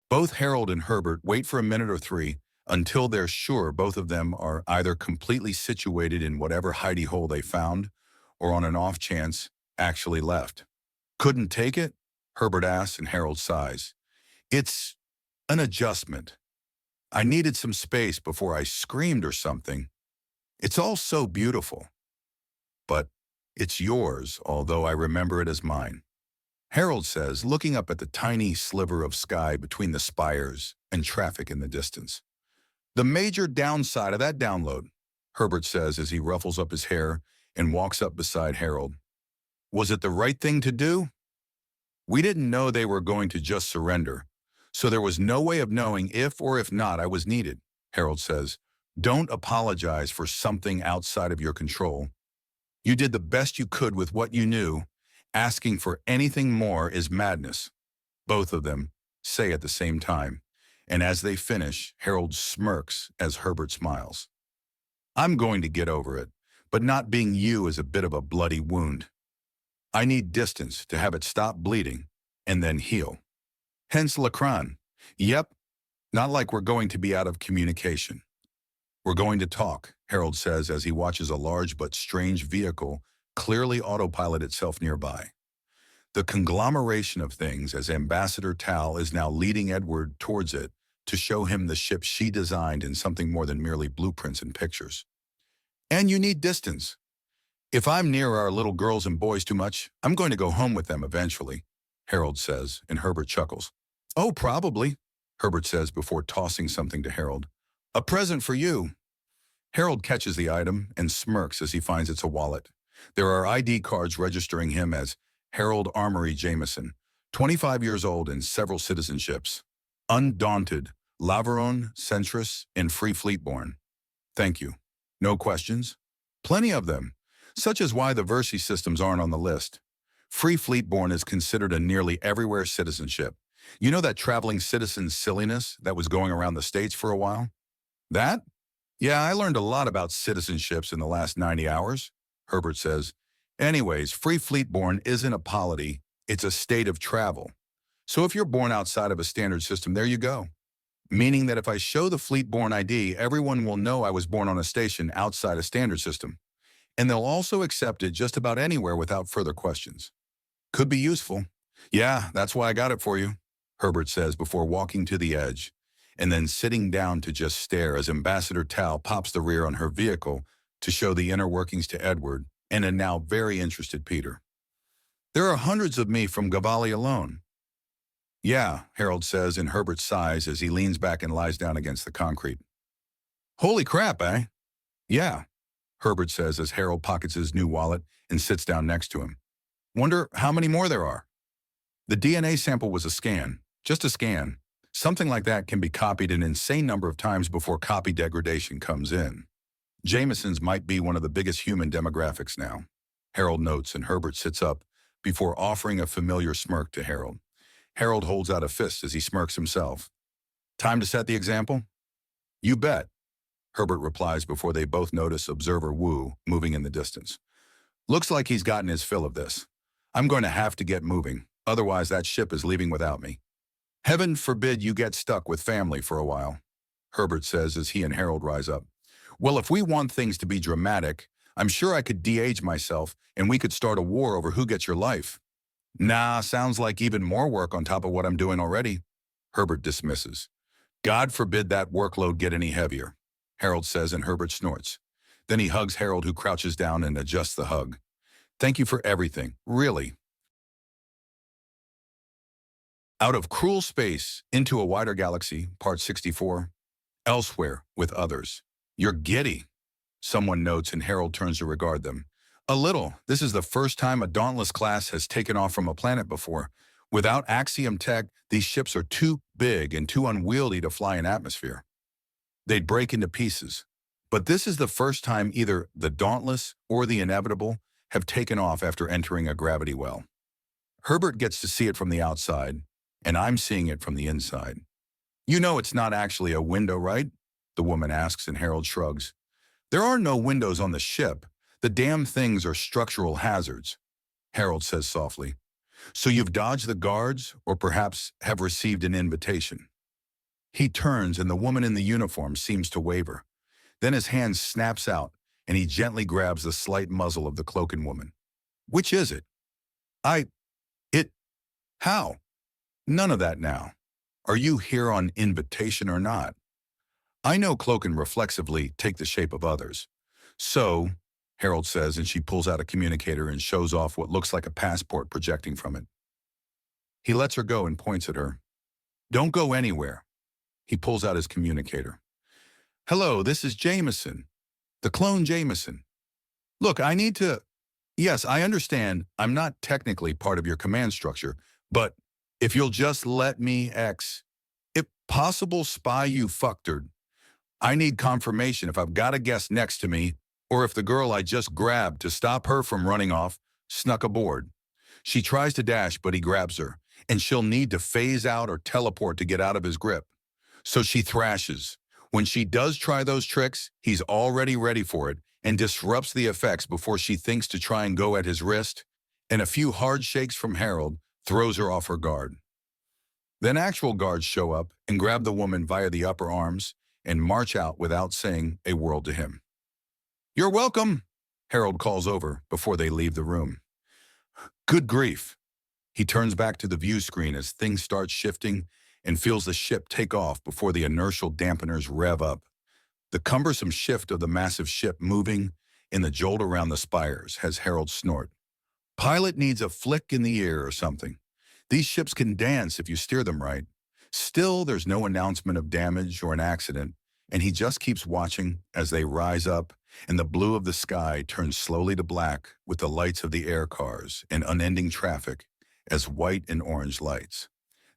Both Harold and Herbert wait for a minute or three until they're sure both of them are either completely situated in whatever hidey hole they found or on an off chance actually left. Couldn't take it? Herbert asks, and Harold sighs. It's an adjustment. I needed some space before I screamed or something. It's all so beautiful. But it's yours, although I remember it as mine. Harold says, looking up at the tiny sliver of sky between the spires and traffic in the distance. The major downside of that download, Herbert says as he ruffles up his hair and walks up beside Harold. Was it the right thing to do? We didn't know they were going to just surrender, so there was no way of knowing if or if not I was needed, Harold says. Don't apologize for something outside of your control. You did the best you could with what you knew. Asking for anything more is madness. Both of them say at the same time, and as they finish, Harold smirks as Herbert smiles. I'm going to get over it, but not being you is a bit of a bloody wound. I need distance to have it stop bleeding and then heal. Hence Lacran. Yep, not like we're going to be out of communication. We're going to talk, Harold says as he watches a large but strange vehicle clearly autopilot itself nearby. The conglomeration of things as Ambassador Tal is now leading Edward towards it to show him the ship she designed in something more than merely blueprints and pictures. And you need distance. If I'm near our little girls and boys too much, I'm going to go home with them eventually, Harold says, and Herbert chuckles. Oh, probably, Herbert says before tossing something to Harold. A present for you. Harold catches the item and smirks as he finds it's a wallet. There are ID cards registering him as Harold Armory Jameson, 25 years old and several citizenships. Undaunted, Laveron, Centrus, and Free Fleetborn. Thank you. No questions? Plenty of them, such as why the Versi systems aren't on the list. Free Fleetborn is considered a nearly everywhere citizenship. You know that traveling citizen silliness that was going around the States for a while? That? Yeah, I learned a lot about citizenships in the last 90 hours, Herbert says. Anyways, Free Fleetborn isn't a polity, it's a state of travel. So if you're born outside of a standard system, there you go. Meaning that if I show the Fleetborn ID, everyone will know I was born on a station outside a standard system. And they'll also accept it just about anywhere without further questions. Could be useful. Yeah, that's why I got it for you, Herbert says before walking to the edge, and then sitting down to just stare as Ambassador Tal pops the rear on her vehicle to show the inner workings to Edward and a now very interested Peter. There are hundreds of me from Gavali alone. Yeah, Harold says, and Herbert sighs as he leans back and lies down against the concrete. Holy crap, eh? Yeah, Herbert says as Harold pockets his new wallet and sits down next to him. Wonder how many more there are. The DNA sample was a scan, just a scan. Something like that can be copied an insane number of times before copy degradation comes in. Jameson's might be one of the biggest human demographics now. Harold notes and Herbert sits up before offering a familiar smirk to Harold. Harold holds out a fist as he smirks himself. Time to set the example? You bet, Herbert replies before they both notice observer Wu moving in the distance. Looks like he's gotten his fill of this. I'm going to have to get moving, otherwise that ship is leaving without me. Heaven forbid you get stuck with family for a while, Herbert says as he and Harold rise up. Well, if we want things to be dramatic, I'm sure I could de-age myself and we could start a war over who gets your life. Nah, sounds like even more work on top of what I'm doing already, Herbert dismisses. God forbid that workload get any heavier, Harold says and Herbert snorts. Then he hugs Harold, who crouches down and adjusts the hug. Thank you for everything, really. Out of cruel space into a wider galaxy, part 64. Elsewhere with others. You're giddy, someone notes and Harold turns to regard them. A little. This is the first time a Dauntless class has taken off from a planet before. Without Axiom tech, these ships are too big and too unwieldy to fly in atmosphere. They'd break into pieces. But this is the first time either the Dauntless or the Inevitable have taken off after entering a gravity well. Herbert gets to see it from the outside, and I'm seeing it from the inside. You know it's not actually a window, right? The woman asks and Harold shrugs. There are no windows on the ship. The damn things are structural hazards, Harold says softly. So you've dodged the guards, or perhaps have received an invitation. He turns and the woman in the uniform seems to waver. Then his hand snaps out and he gently grabs the slight muzzle of the cloaking woman. Which is it? How? None of that now. Are you here on invitation or not? I know cloaking reflexively take the shape of others. So, Harold says, and she pulls out a communicator and shows off what looks like a passport projecting from it. He lets her go and points at her. Don't go anywhere. He pulls out his communicator. Hello, this is Jameson. The clone Jameson. Look, I need to... Yes, I understand I'm not technically part of your command structure, but if you'll just let me if possible spy you fuckered. I need confirmation if I've got a guest next to me or if the girl I just grabbed to stop her from running off snuck aboard. She tries to dash, but he grabs her, and she'll need to phase out or teleport to get out of his grip. So she thrashes. When she does try those tricks, he's already ready for it and disrupts the effects before she thinks to try and go at his wrist, and a few hard shakes from Harold throws her off her guard. Then actual guards show up and grab the woman via the upper arms and march out without saying a word to him. You're welcome, Harold calls over before they leave the room. Good grief. He turns back to the view screen as things start shifting and feels the ship take off before the inertial dampeners rev up. The cumbersome shift of the massive ship moving and the jolt around the spires has Harold snort. Pilot needs a flick in the ear or something. These ships can dance if you steer them right. Still, there's no announcement of damage or an accident, and he just keeps watching as they rise up and the blue of the sky turns slowly to black with the lights of the air cars and unending traffic as white and orange lights.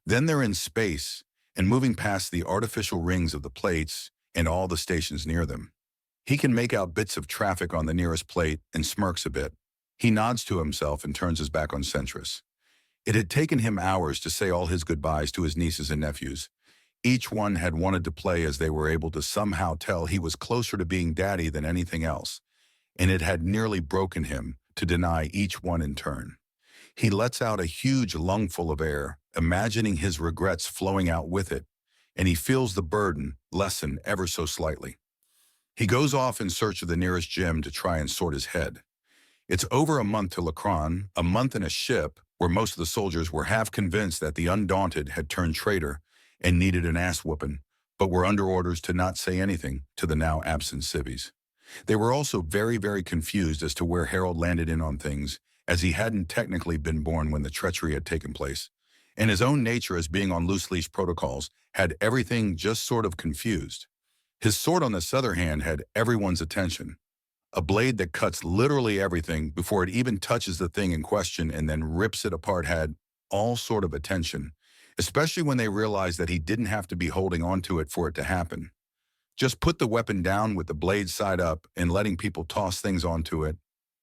Then they're in space and moving past the artificial rings of the plates and all the stations near them. He can make out bits of traffic on the nearest plate and smirks a bit. He nods to himself and turns his back on Centris. It had taken him hours to say all his goodbyes to his nieces and nephews. Each one had wanted to play as they were able to somehow tell he was closer to being daddy than anything else, and it had nearly broken him to deny each one in turn. He lets out a huge lungful of air, imagining his regrets flowing out with it, and he feels the burden lessen ever so slightly. He goes off in search of the nearest gym to try and sort his head. It's over a month to Lacron, a month in a ship where most of the soldiers were half convinced that the Undaunted had turned traitor and needed an ass-whooping, but were under orders to not say anything to the now absent civvies. They were also very, very confused as to where Harold landed in on things, as he hadn't technically been born when the treachery had taken place, and his own nature as being on loose-leash protocols had everything just sort of confused. His sword, on the other hand, had everyone's attention. A blade that cuts literally everything before it even touches the thing in question and then rips it apart had all sort of attention, especially when they realized that he didn't have to be holding onto it for it to happen. Just put the weapon down with the blade side up and letting people toss things onto it.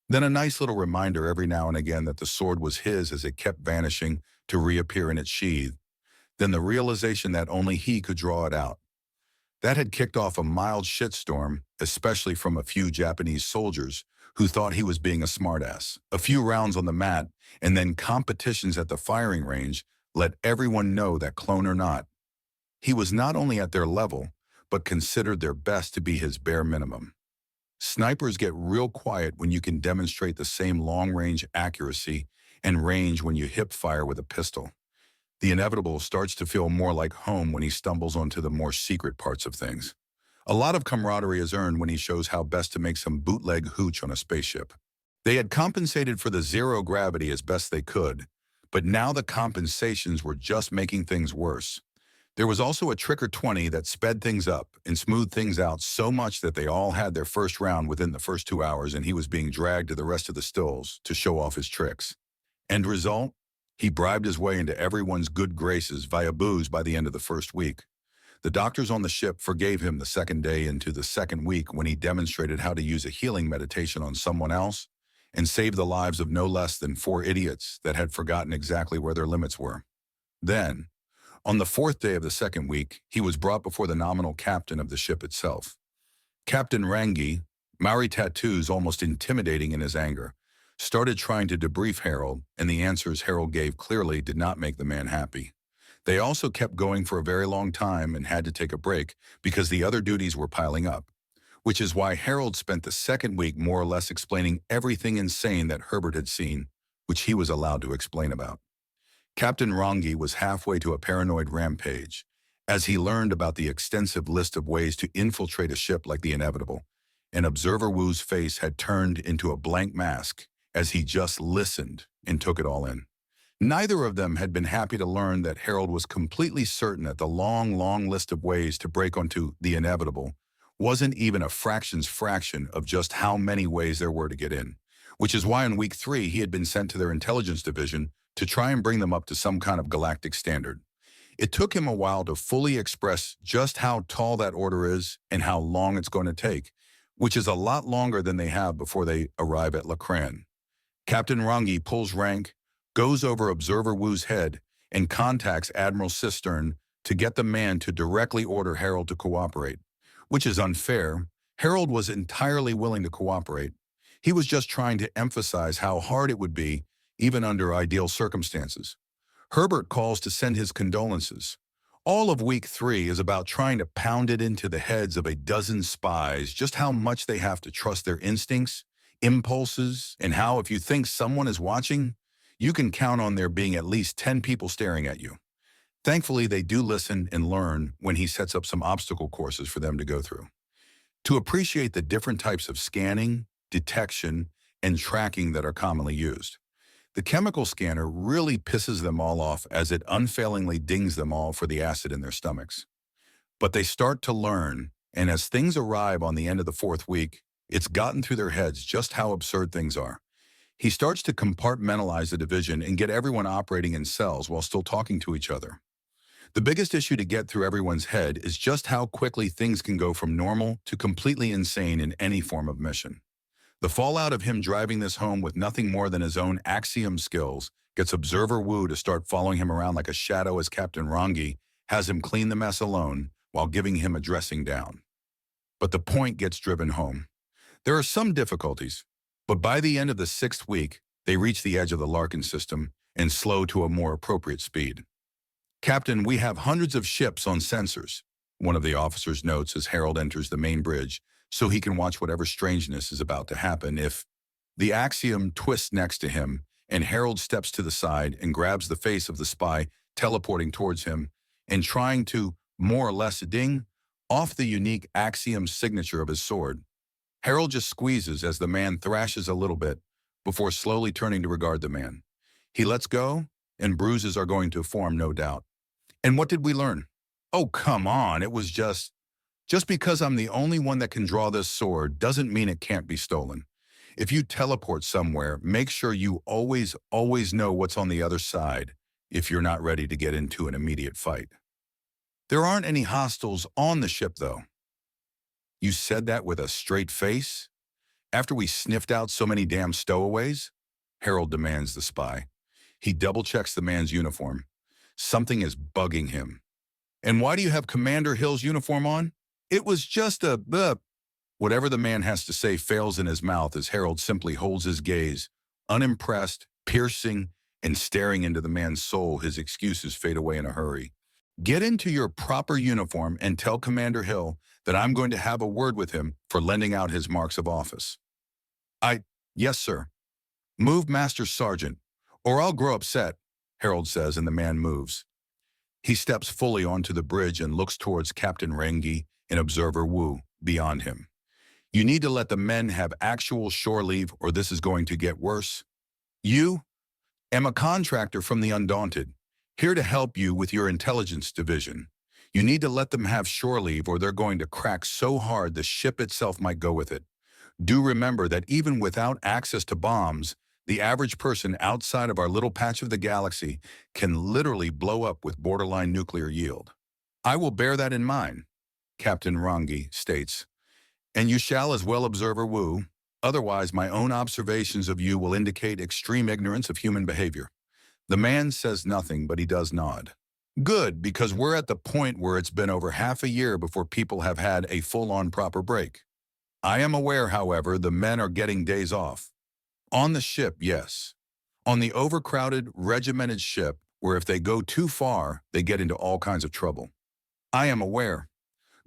Then a nice little reminder every now and again that the sword was his as it kept vanishing to reappear in its sheath. Then the realization that only he could draw it out. That had kicked off a mild shitstorm, especially from a few Japanese soldiers who thought he was being a smartass. A few rounds on the mat and then competitions at the firing range let everyone know that, clone or not, he was not only at their level, but considered their best to be his bare minimum. Snipers get real quiet when you can demonstrate the same long-range accuracy and range when you hip fire with a pistol. The inevitable starts to feel more like home when he stumbles onto the more secret parts of things. A lot of camaraderie is earned when he shows how best to make some bootleg hooch on a spaceship. They had compensated for the zero gravity as best they could, but now the compensations were just making things worse. There was also a trick or 20 that sped things up and smoothed things out so much that they all had their first round within the first 2 hours, and he was being dragged to the rest of the stills to show off his tricks. End result? He bribed his way into everyone's good graces via booze by the end of the first week. The doctors on the ship forgave him the second day into the second week when he demonstrated how to use a healing meditation on someone else and save the lives of no less than 4 idiots that had forgotten exactly where their limits were. Then, on the 4th day of the second week, he was brought before the nominal captain of the ship itself. Captain Rangi, Maori tattoos almost intimidating in his anger, started trying to debrief Harold, and the answers Harold gave clearly did not make the man happy. They also kept going for a very long time and had to take a break because the other duties were piling up, which is why Harold spent the second week more or less explaining everything insane that Herbert had seen, which he was allowed to explain about. Captain Rangi was halfway to a paranoid rampage as he learned about the extensive list of ways to infiltrate a ship like the Inevitable, and Observer Wu's face had turned into a blank mask as he just listened and took it all in. Neither of them had been happy to learn that Harold was completely certain that the long list of ways to break onto the Inevitable wasn't even a fraction's fraction of just how many ways there were to get in, which is why in week 3 he had been sent to their intelligence division to try and bring them up to some kind of galactic standard. It took him a while to fully express just how tall that order is and how long it's going to take, which is a lot longer than they have before they arrive at Lacran. Captain Rangi pulls rank, goes over Observer Wu's head, and contacts Admiral Cistern to get the man to directly order Harold to cooperate, which is unfair. Harold was entirely willing to cooperate. He was just trying to emphasize how hard it would be, even under ideal circumstances. Herbert calls to send his condolences. All of week 3 is about trying to pound it into the heads of a dozen spies just how much they have to trust their instincts, impulses, and how if you think someone is watching, you can count on there being at least 10 people staring at you. Thankfully, they do listen and learn when he sets up some obstacle courses for them to go through. To appreciate the different types of scanning, detection, and tracking that are commonly used. The chemical scanner really pisses them all off as it unfailingly dings them all for the acid in their stomachs. But they start to learn, and as things arrive on the end of the 4th week, it's gotten through their heads just how absurd things are. He starts to compartmentalize the division and get everyone operating in cells while still talking to each other. The biggest issue to get through everyone's head is just how quickly things can go from normal to completely insane in any form of mission. The fallout of him driving this home with nothing more than his own axiom skills gets Observer Wu to start following him around like a shadow as Captain Rangi has him clean the mess alone while giving him a dressing down. But the point gets driven home. There are some difficulties, but by the end of the 6th week, they reach the edge of the Larkin system and slow to a more appropriate speed. "Captain, we have hundreds of ships on sensors," one of the officers notes as Harold enters the main bridge, so he can watch whatever strangeness is about to happen if the axiom twists next to him and Harold steps to the side and grabs the face of the spy teleporting towards him and trying to more or less ding off the unique axiom signature of his sword. Harold just squeezes as the man thrashes a little bit before slowly turning to regard the man. He lets go and bruises are going to form, no doubt. And what did we learn? Oh, come on, it was just Just because I'm the only one that can draw this sword doesn't mean it can't be stolen. If you teleport somewhere, make sure you always know what's on the other side if you're not ready to get into an immediate fight. There aren't any hostiles on the ship, though. You said that with a straight face? After we sniffed out so many damn stowaways? Harold demands the spy. He double-checks the man's uniform. Something is bugging him. And why do you have Commander Hill's uniform on? It was just a Whatever the man has to say fails in his mouth as Harold simply holds his gaze, unimpressed, piercing, and staring into the man's soul. His excuses fade away in a hurry. Get into your proper uniform and tell Commander Hill that I'm going to have a word with him for lending out his marks of office. Yes, sir. Move, Master Sargent, or I'll grow upset, Harold says, and the man moves. He steps fully onto the bridge and looks towards Captain Rengi and Observer Wu beyond him. You need to let the men have actual shore leave or this is going to get worse. You am a contractor from the Undaunted, here to help you with your intelligence division. You need to let them have shore leave or they're going to crack so hard the ship itself might go with it. Do remember that even without access to bombs, the average person outside of our little patch of the galaxy can literally blow up with borderline nuclear yield. I will bear that in mind, Captain Rengi states. And you shall as well, Observer Wu. Otherwise, my own observations of you will indicate extreme ignorance of human behavior. The man says nothing, but he does nod. Good, because we're at the point where it's been over half a year before people have had a full-on proper break. I am aware, however, the men are getting days off. On the ship, yes. On the overcrowded, regimented ship, where if they go too far, they get into all kinds of trouble. I am aware.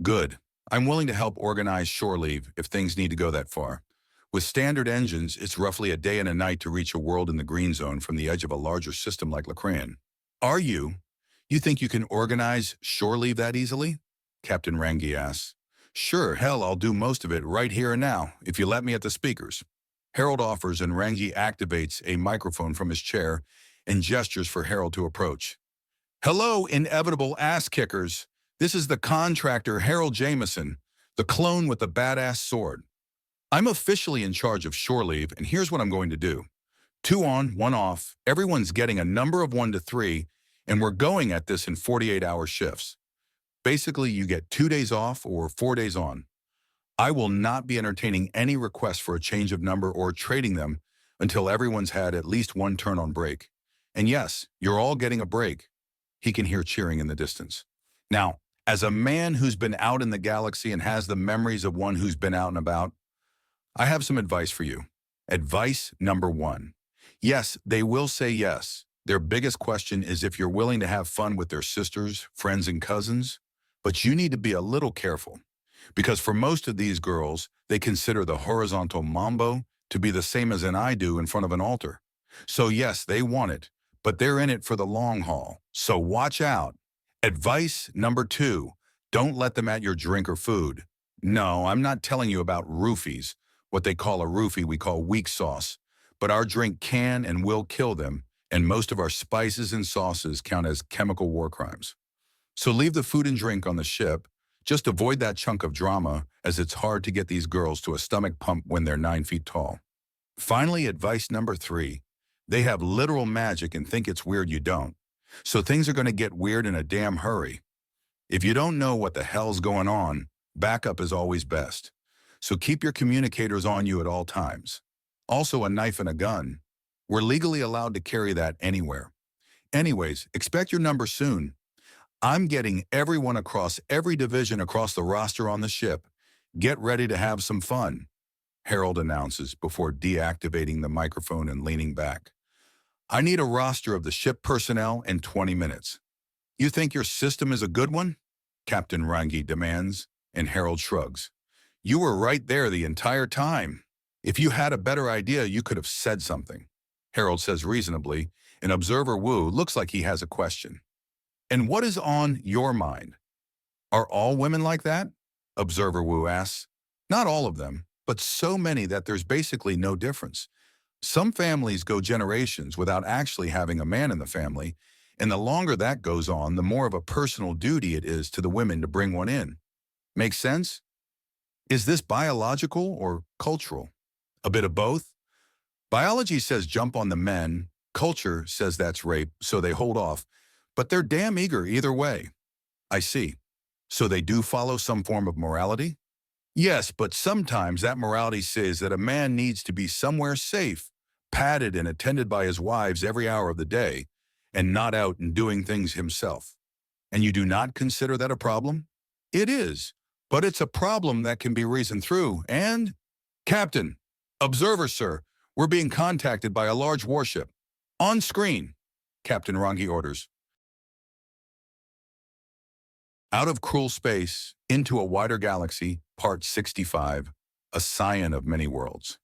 Good. I'm willing to help organize shore leave if things need to go that far. With standard engines, it's roughly a day and a night to reach a world in the green zone from the edge of a larger system like Lacran. Are you? You think you can organize shore leave that easily? Captain Rengi asks. Sure, hell, I'll do most of it right here and now, if you let me at the speakers. Harold offers and Rengi activates a microphone from his chair and gestures for Harold to approach. Hello, inevitable ass-kickers. This is the contractor Harold Jameson, the clone with the badass sword. I'm officially in charge of shore leave, and here's what I'm going to do. 2 on, 1 off, everyone's getting a number of 1 to 3, and we're going at this in 48-hour shifts. Basically, you get 2 days off or 4 days on. I will not be entertaining any requests for a change of number or trading them until everyone's had at least 1 turn on break. And yes, you're all getting a break. He can hear cheering in the distance. Now, as a man who's been out in the galaxy and has the memories of one who's been out and about, I have some advice for you. Advice number 1. Yes, they will say yes. Their biggest question is if you're willing to have fun with their sisters, friends, and cousins. But you need to be a little careful, because for most of these girls, they consider the horizontal mambo to be the same as an I do in front of an altar. So yes, they want it, but they're in it for the long haul. So watch out. Advice number 2, don't let them at your drink or food. No, I'm not telling you about roofies. What they call a roofie we call weak sauce. But our drink can and will kill them, and most of our spices and sauces count as chemical war crimes. So leave the food and drink on the ship. Just avoid that chunk of drama, as it's hard to get these girls to a stomach pump when they're 9 feet tall. Finally, advice number 3. They have literal magic and think it's weird you don't. So things are going to get weird in a damn hurry. If you don't know what the hell's going on, backup is always best. So keep your communicators on you at all times. Also, a knife and a gun. We're legally allowed to carry that anywhere. Anyways, expect your number soon. I'm getting everyone across every division across the roster on the ship. Get ready to have some fun, Harold announces before deactivating the microphone and leaning back. I need a roster of the ship personnel in 20 minutes. You think your system is a good one? Captain Rengi demands, and Harold shrugs. You were right there the entire time. If you had a better idea, you could have said something. Harold says reasonably, and Observer Wu looks like he has a question. And what is on your mind? Are all women like that? Observer Wu asks. Not all of them, but so many that there's basically no difference. Some families go generations without actually having a man in the family, and the longer that goes on, the more of a personal duty it is to the women to bring one in. Make sense? Is this biological or cultural? A bit of both? Biology says jump on the men, culture says that's rape, so they hold off, but they're damn eager either way. I see. So they do follow some form of morality? Yes, but sometimes that morality says that a man needs to be somewhere safe, padded and attended by his wives every hour of the day, and not out and doing things himself. And you do not consider that a problem? It is, but it's a problem that can be reasoned through, and… Captain! Observer, sir, we're being contacted by a large warship. On screen, Captain Rangi orders. Out of cruel space, into a wider galaxy, Part 65, a scion of many worlds.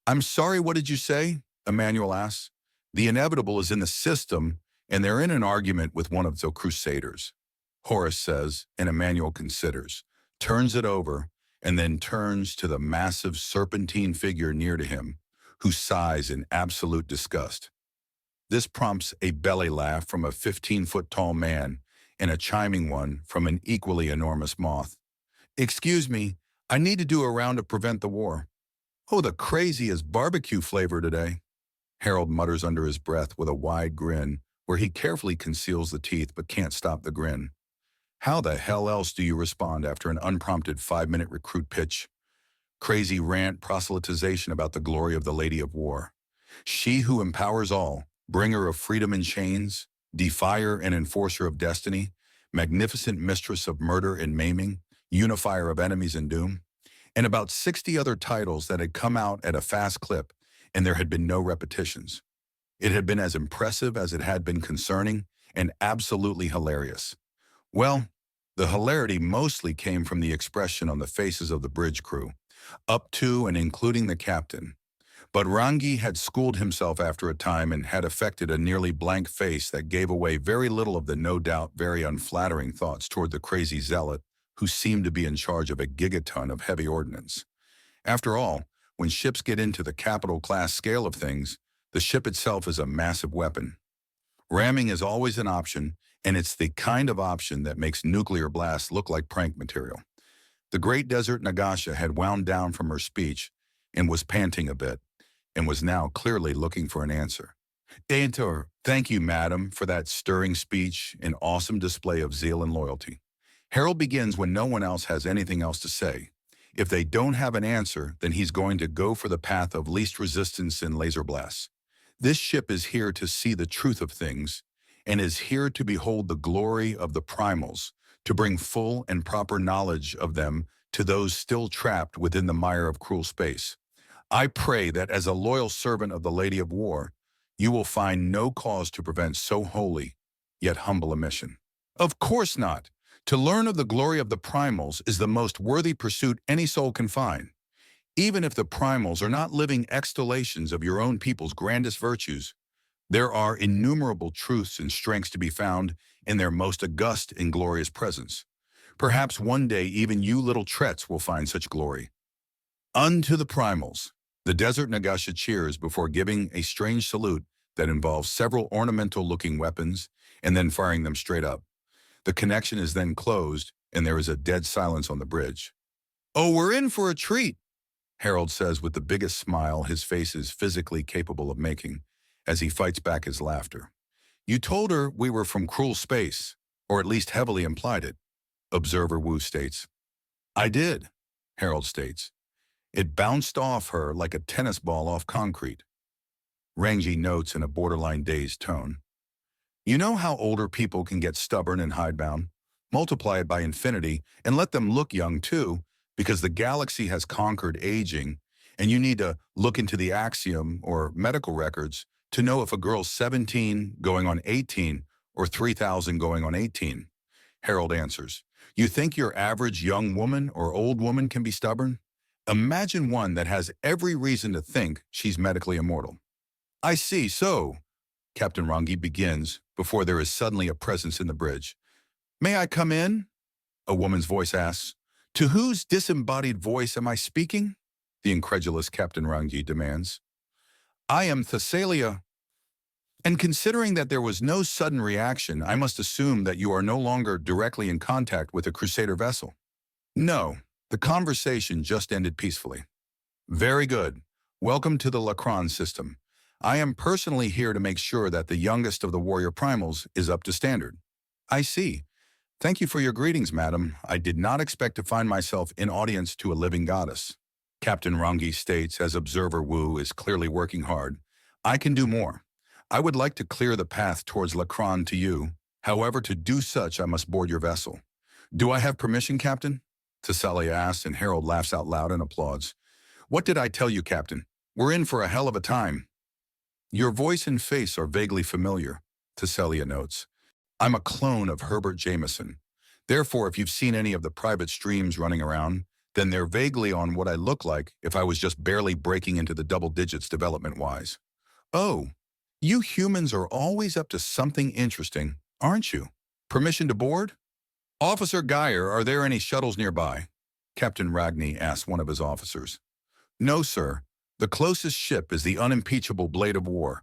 I'm sorry, what did you say? Emmanuel asks. The inevitable is in the system, and they're in an argument with one of the crusaders. Horace says, and Emmanuel considers, turns it over, and then turns to the massive serpentine figure near to him, who sighs in absolute disgust. This prompts a belly laugh from a 15-foot-tall man, and a chiming one from an equally enormous moth. Excuse me, I need to do a round to prevent the war. Oh, the crazy is barbecue flavor today. Harold mutters under his breath with a wide grin, where he carefully conceals the teeth but can't stop the grin. How the hell else do you respond after an unprompted 5-minute recruit pitch? Crazy rant proselytization about the glory of the Lady of War. She who empowers all, bringer of freedom in chains, defier and enforcer of destiny, magnificent mistress of murder and maiming, unifier of enemies in doom, and about 60 other titles that had come out at a fast clip, and there had been no repetitions. It had been as impressive as it had been concerning, and absolutely hilarious. Well, the hilarity mostly came from the expression on the faces of the bridge crew, up to and including the captain. But Rangi had schooled himself after a time and had affected a nearly blank face that gave away very little of the no doubt very unflattering thoughts toward the crazy zealot who seemed to be in charge of a gigaton of heavy ordnance. After all, when ships get into the capital class scale of things, the ship itself is a massive weapon. Ramming is always an option, and it's the kind of option that makes nuclear blasts look like prank material. The great desert Nagasha had wound down from her speech and was panting a bit, and was now clearly looking for an answer. Daintor, thank you, madam, for that stirring speech and awesome display of zeal and loyalty. Harold begins when no one else has anything else to say. If they don't have an answer, then he's going to go for the path of least resistance in laser blasts. This ship is here to see the truth of things, and is here to behold the glory of the primals, to bring full and proper knowledge of them to those still trapped within the mire of cruel space. I pray that as a loyal servant of the Lady of War, you will find no cause to prevent so holy, yet humble a mission. Of course not. To learn of the glory of the primals is the most worthy pursuit any soul can find. Even if the primals are not living extollations of your own people's grandest virtues, there are innumerable truths and strengths to be found in their most august and glorious presence. Perhaps one day even you little Trets will find such glory. Unto the primals. The desert Nagasha cheers before giving a strange salute that involves several ornamental-looking weapons and then firing them straight up. The connection is then closed, and there is a dead silence on the bridge. Oh, we're in for a treat, Harold says with the biggest smile his face is physically capable of making, as he fights back his laughter. You told her we were from cruel space, or at least heavily implied it, Observer Wu states. I did, Harold states. It bounced off her like a tennis ball off concrete. Rangi notes in a borderline dazed tone. You know how older people can get stubborn and hidebound? Multiply it by infinity and let them look young too, because the galaxy has conquered aging, and you need to look into the axiom or medical records to know if a girl's 17 going on 18 or 3,000 going on 18. Harold answers. You think your average young woman or old woman can be stubborn? Imagine one that has every reason to think she's medically immortal. I see, so, Captain Rangi begins before there is suddenly a presence in the bridge. May I come in? A woman's voice asks. To whose disembodied voice am I speaking? The incredulous Captain Rangi demands. I am Thessalia. And considering that there was no sudden reaction, I must assume that you are no longer directly in contact with a Crusader vessel. No, the conversation just ended peacefully. Very good. Welcome to the Lacron system. I am personally here to make sure that the youngest of the warrior primals is up to standard. I see. Thank you for your greetings, madam. I did not expect to find myself in audience to a living goddess. Captain Rangi states as Observer Wu is clearly working hard. I can do more. I would like to clear the path towards Lacron to you. However, to do such, I must board your vessel. Do I have permission, Captain? Thessalia asks, and Harold laughs out loud and applauds. What did I tell you, Captain? We're in for a hell of a time. Your voice and face are vaguely familiar, Thessalia notes. I'm a clone of Herbert Jameson. Therefore, if you've seen any of the private streams running around, then they're vaguely on what I look like if I was just barely breaking into the double digits development-wise. Oh, you humans are always up to something interesting, aren't you? Permission to board? Officer Geyer, are there any shuttles nearby? Captain Ragni asked one of his officers. No, sir. The closest ship is the unimpeachable Blade of War,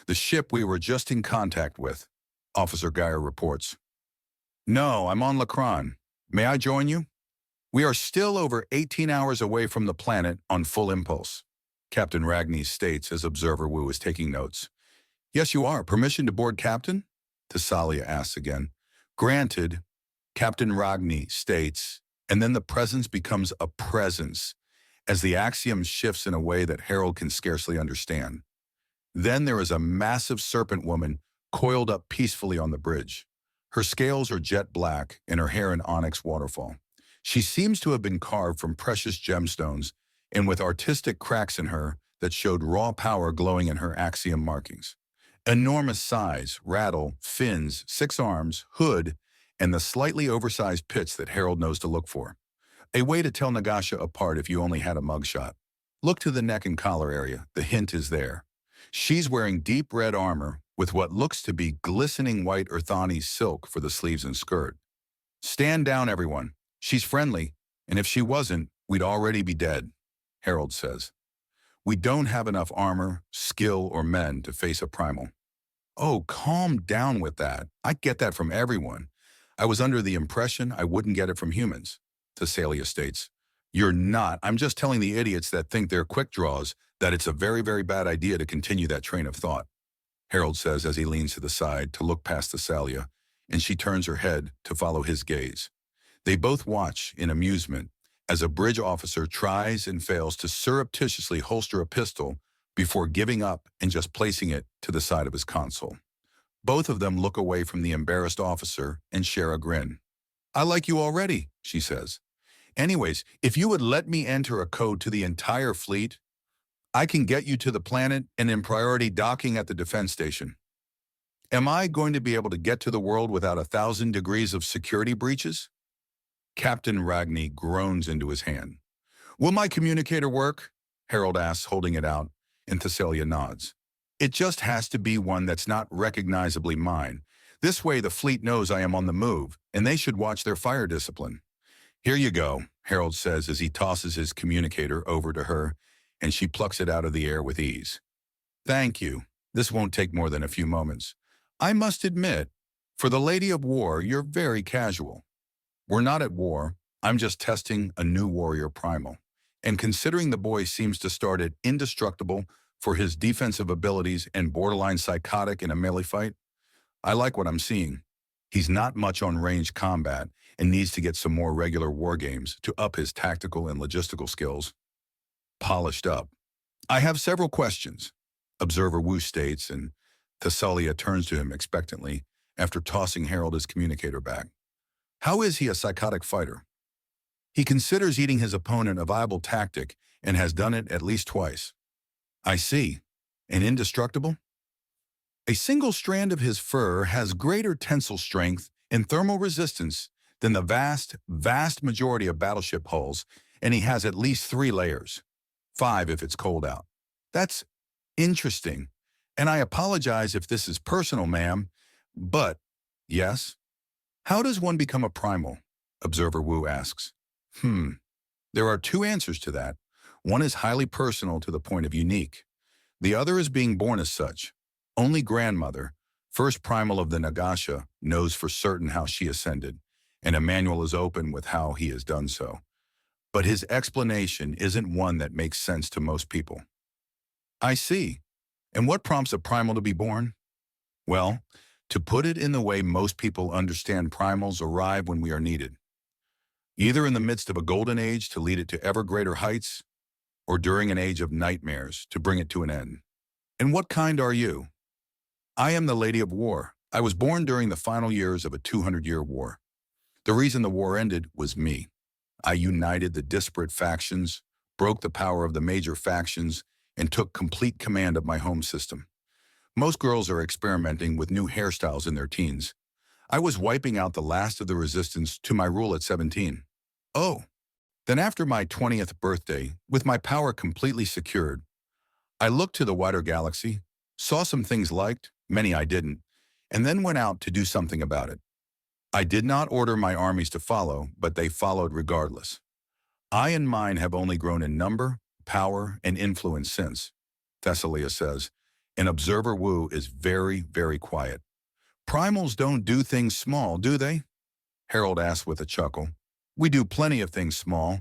the ship we were just in contact with, Officer Geyer reports. No, I'm on Lacron. May I join you? We are still over 18 hours away from the planet on full impulse, Captain Ragni states as Observer Wu is taking notes. Yes, you are. Permission to board, Captain? Thessalia asks again. Granted, Captain Ragni states, and then the presence becomes a presence, as the axiom shifts in a way that Harold can scarcely understand. Then there is a massive serpent woman coiled up peacefully on the bridge. Her scales are jet black and her hair an onyx waterfall. She seems to have been carved from precious gemstones and with artistic cracks in her that showed raw power glowing in her axiom markings. Enormous size, rattle, fins, 6 arms, hood, and the slightly oversized pits that Harold knows to look for. A way to tell Nagasha apart if you only had a mugshot. Look to the neck and collar area. The hint is there. She's wearing deep red armor with what looks to be glistening white Earthani silk for the sleeves and skirt. Stand down, everyone. She's friendly, and if she wasn't, we'd already be dead, Harold says. We don't have enough armor, skill, or men to face a primal. Oh, calm down with that. I get that from everyone. I was under the impression I wouldn't get it from humans. Thessalia states. You're not. I'm just telling the idiots that think they're quick draws that it's a very, very bad idea to continue that train of thought, Harold says as he leans to the side to look past Thessalia, and she turns her head to follow his gaze. They both watch in amusement as a bridge officer tries and fails to surreptitiously holster a pistol before giving up and just placing it to the side of his console. Both of them look away from the embarrassed officer and share a grin. I like you already, she says. Anyways, if you would let me enter a code to the entire fleet, I can get you to the planet and in priority docking at the defense station. Am I going to be able to get to the world without 1,000 degrees of security breaches? Captain Ragni groans into his hand. Will my communicator work? Harold asks, holding it out, and Thessalia nods. It just has to be one that's not recognizably mine. This way the fleet knows I am on the move, and they should watch their fire discipline. Here you go, Harold says as he tosses his communicator over to her, and she plucks it out of the air with ease. Thank you. This won't take more than a few moments. I must admit, for the Lady of War, you're very casual. We're not at war. I'm just testing a new warrior primal. And considering the boy seems to start at indestructible for his defensive abilities and borderline psychotic in a melee fight, I like what I'm seeing. He's not much on range combat and needs to get some more regular war games to up his tactical and logistical skills. Polished up. I have several questions, Observer Wu states, and Thessalia turns to him expectantly after tossing Harold his communicator back. How is he a psychotic fighter? He considers eating his opponent a viable tactic and has done it at least twice. I see. And indestructible? A single strand of his fur has greater tensile strength and thermal resistance than the vast majority of battleship hulls, and he has at least 3 layers. 5 if it's cold out. That's interesting, and I apologize if this is personal, ma'am, but, yes? How does one become a primal? Observer Wu asks. There are 2 answers to that. One is highly personal to the point of unique. The other is being born as such. Only grandmother, first primal of the Nagasha, knows for certain how she ascended, and a manual is open with how he has done so. But his explanation isn't one that makes sense to most people. I see. And what prompts a primal to be born? Well, to put it in the way most people understand, primals arrive when we are needed. Either in the midst of a golden age to lead it to ever greater heights, or during an age of nightmares to bring it to an end. And what kind are you? I am the Lady of War. I was born during the final years of a 200-year war. The reason the war ended was me. I united the disparate factions, broke the power of the major factions, and took complete command of my home system. Most girls are experimenting with new hairstyles in their teens. I was wiping out the last of the resistance to my rule at 17. Oh, then after my 20th birthday, with my power completely secured, I looked to the wider galaxy, saw some things liked, many I didn't, and then went out to do something about it. I did not order my armies to follow, but they followed regardless. I and mine have only grown in number, power, and influence since, Thessalia says. An observer Wu is very, very quiet. Primals don't do things small, do they? Harold asks with a chuckle. We do plenty of things small.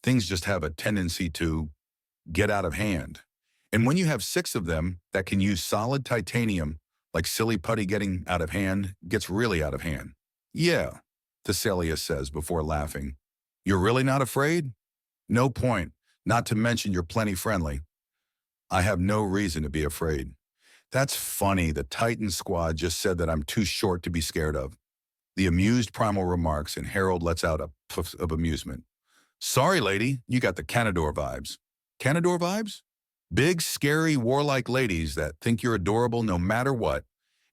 Things just have a tendency to get out of hand. And when you have 6 of them that can use solid titanium, like silly putty getting out of hand, gets really out of hand. Yeah, Thessalia says before laughing. You're really not afraid? No point, not to mention you're plenty friendly. I have no reason to be afraid. That's funny, the Titan squad just said that I'm too short to be scared of. The amused primal remarks, and Harold lets out a puff of amusement. Sorry, lady, you got the Canador vibes. Canador vibes? Big, scary, warlike ladies that think you're adorable no matter what,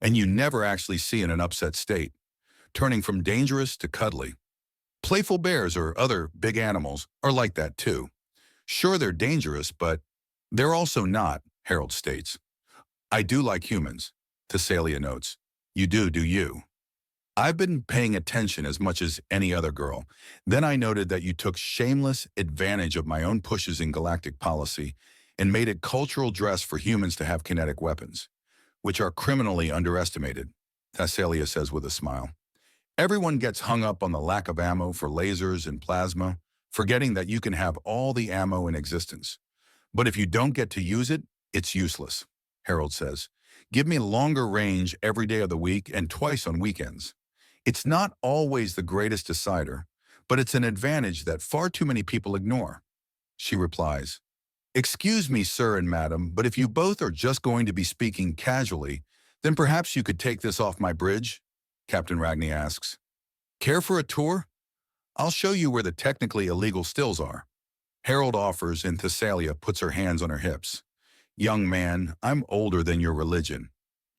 and you never actually see in an upset state, turning from dangerous to cuddly. Playful bears or other big animals are like that too. Sure, they're dangerous, but they're also not, Harold states. I do like humans, Thessalia notes. You do you? I've been paying attention as much as any other girl. Then I noted that you took shameless advantage of my own pushes in galactic policy and made it cultural dress for humans to have kinetic weapons, which are criminally underestimated, Thessalia says with a smile. Everyone gets hung up on the lack of ammo for lasers and plasma, forgetting that you can have all the ammo in existence. But if you don't get to use it, it's useless, Harold says. Give me longer range every day of the week and twice on weekends. It's not always the greatest decider, but it's an advantage that far too many people ignore. She replies, Excuse me, sir and madam, but if you both are just going to be speaking casually, then perhaps you could take this off my bridge, Captain Ragni asks. Care for a tour? I'll show you where the technically illegal stills are. Harold offers and Thessalia puts her hands on her hips. Young man, I'm older than your religion.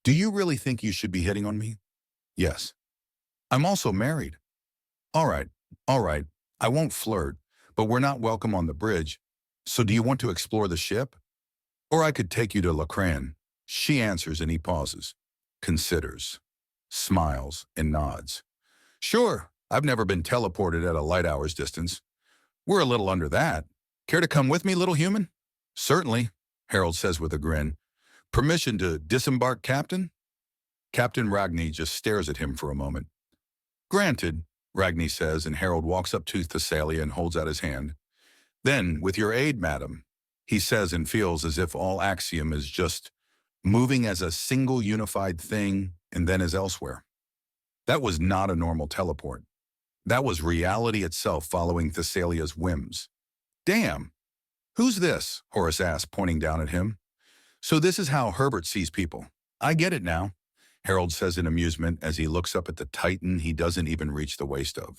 Do you really think you should be hitting on me? Yes. I'm also married. All right, I won't flirt, but we're not welcome on the bridge. So do you want to explore the ship? Or I could take you to Lacran. She answers and he pauses, considers, smiles, and nods. Sure, I've never been teleported at a light hour's distance. We're a little under that. Care to come with me, little human? Certainly, Harold says with a grin. Permission to disembark, Captain? Captain Ragni just stares at him for a moment. Granted, Ragni says, and Harold walks up to Thessalia and holds out his hand. Then, with your aid, madam, he says and feels as if all Axiom is just moving as a single unified thing and then is elsewhere. That was not a normal teleport. That was reality itself following Thessalia's whims. Damn! Who's this? Horace asks, pointing down at him. So this is how Herbert sees people. I get it now, Harold says in amusement as he looks up at the Titan he doesn't even reach the waist of.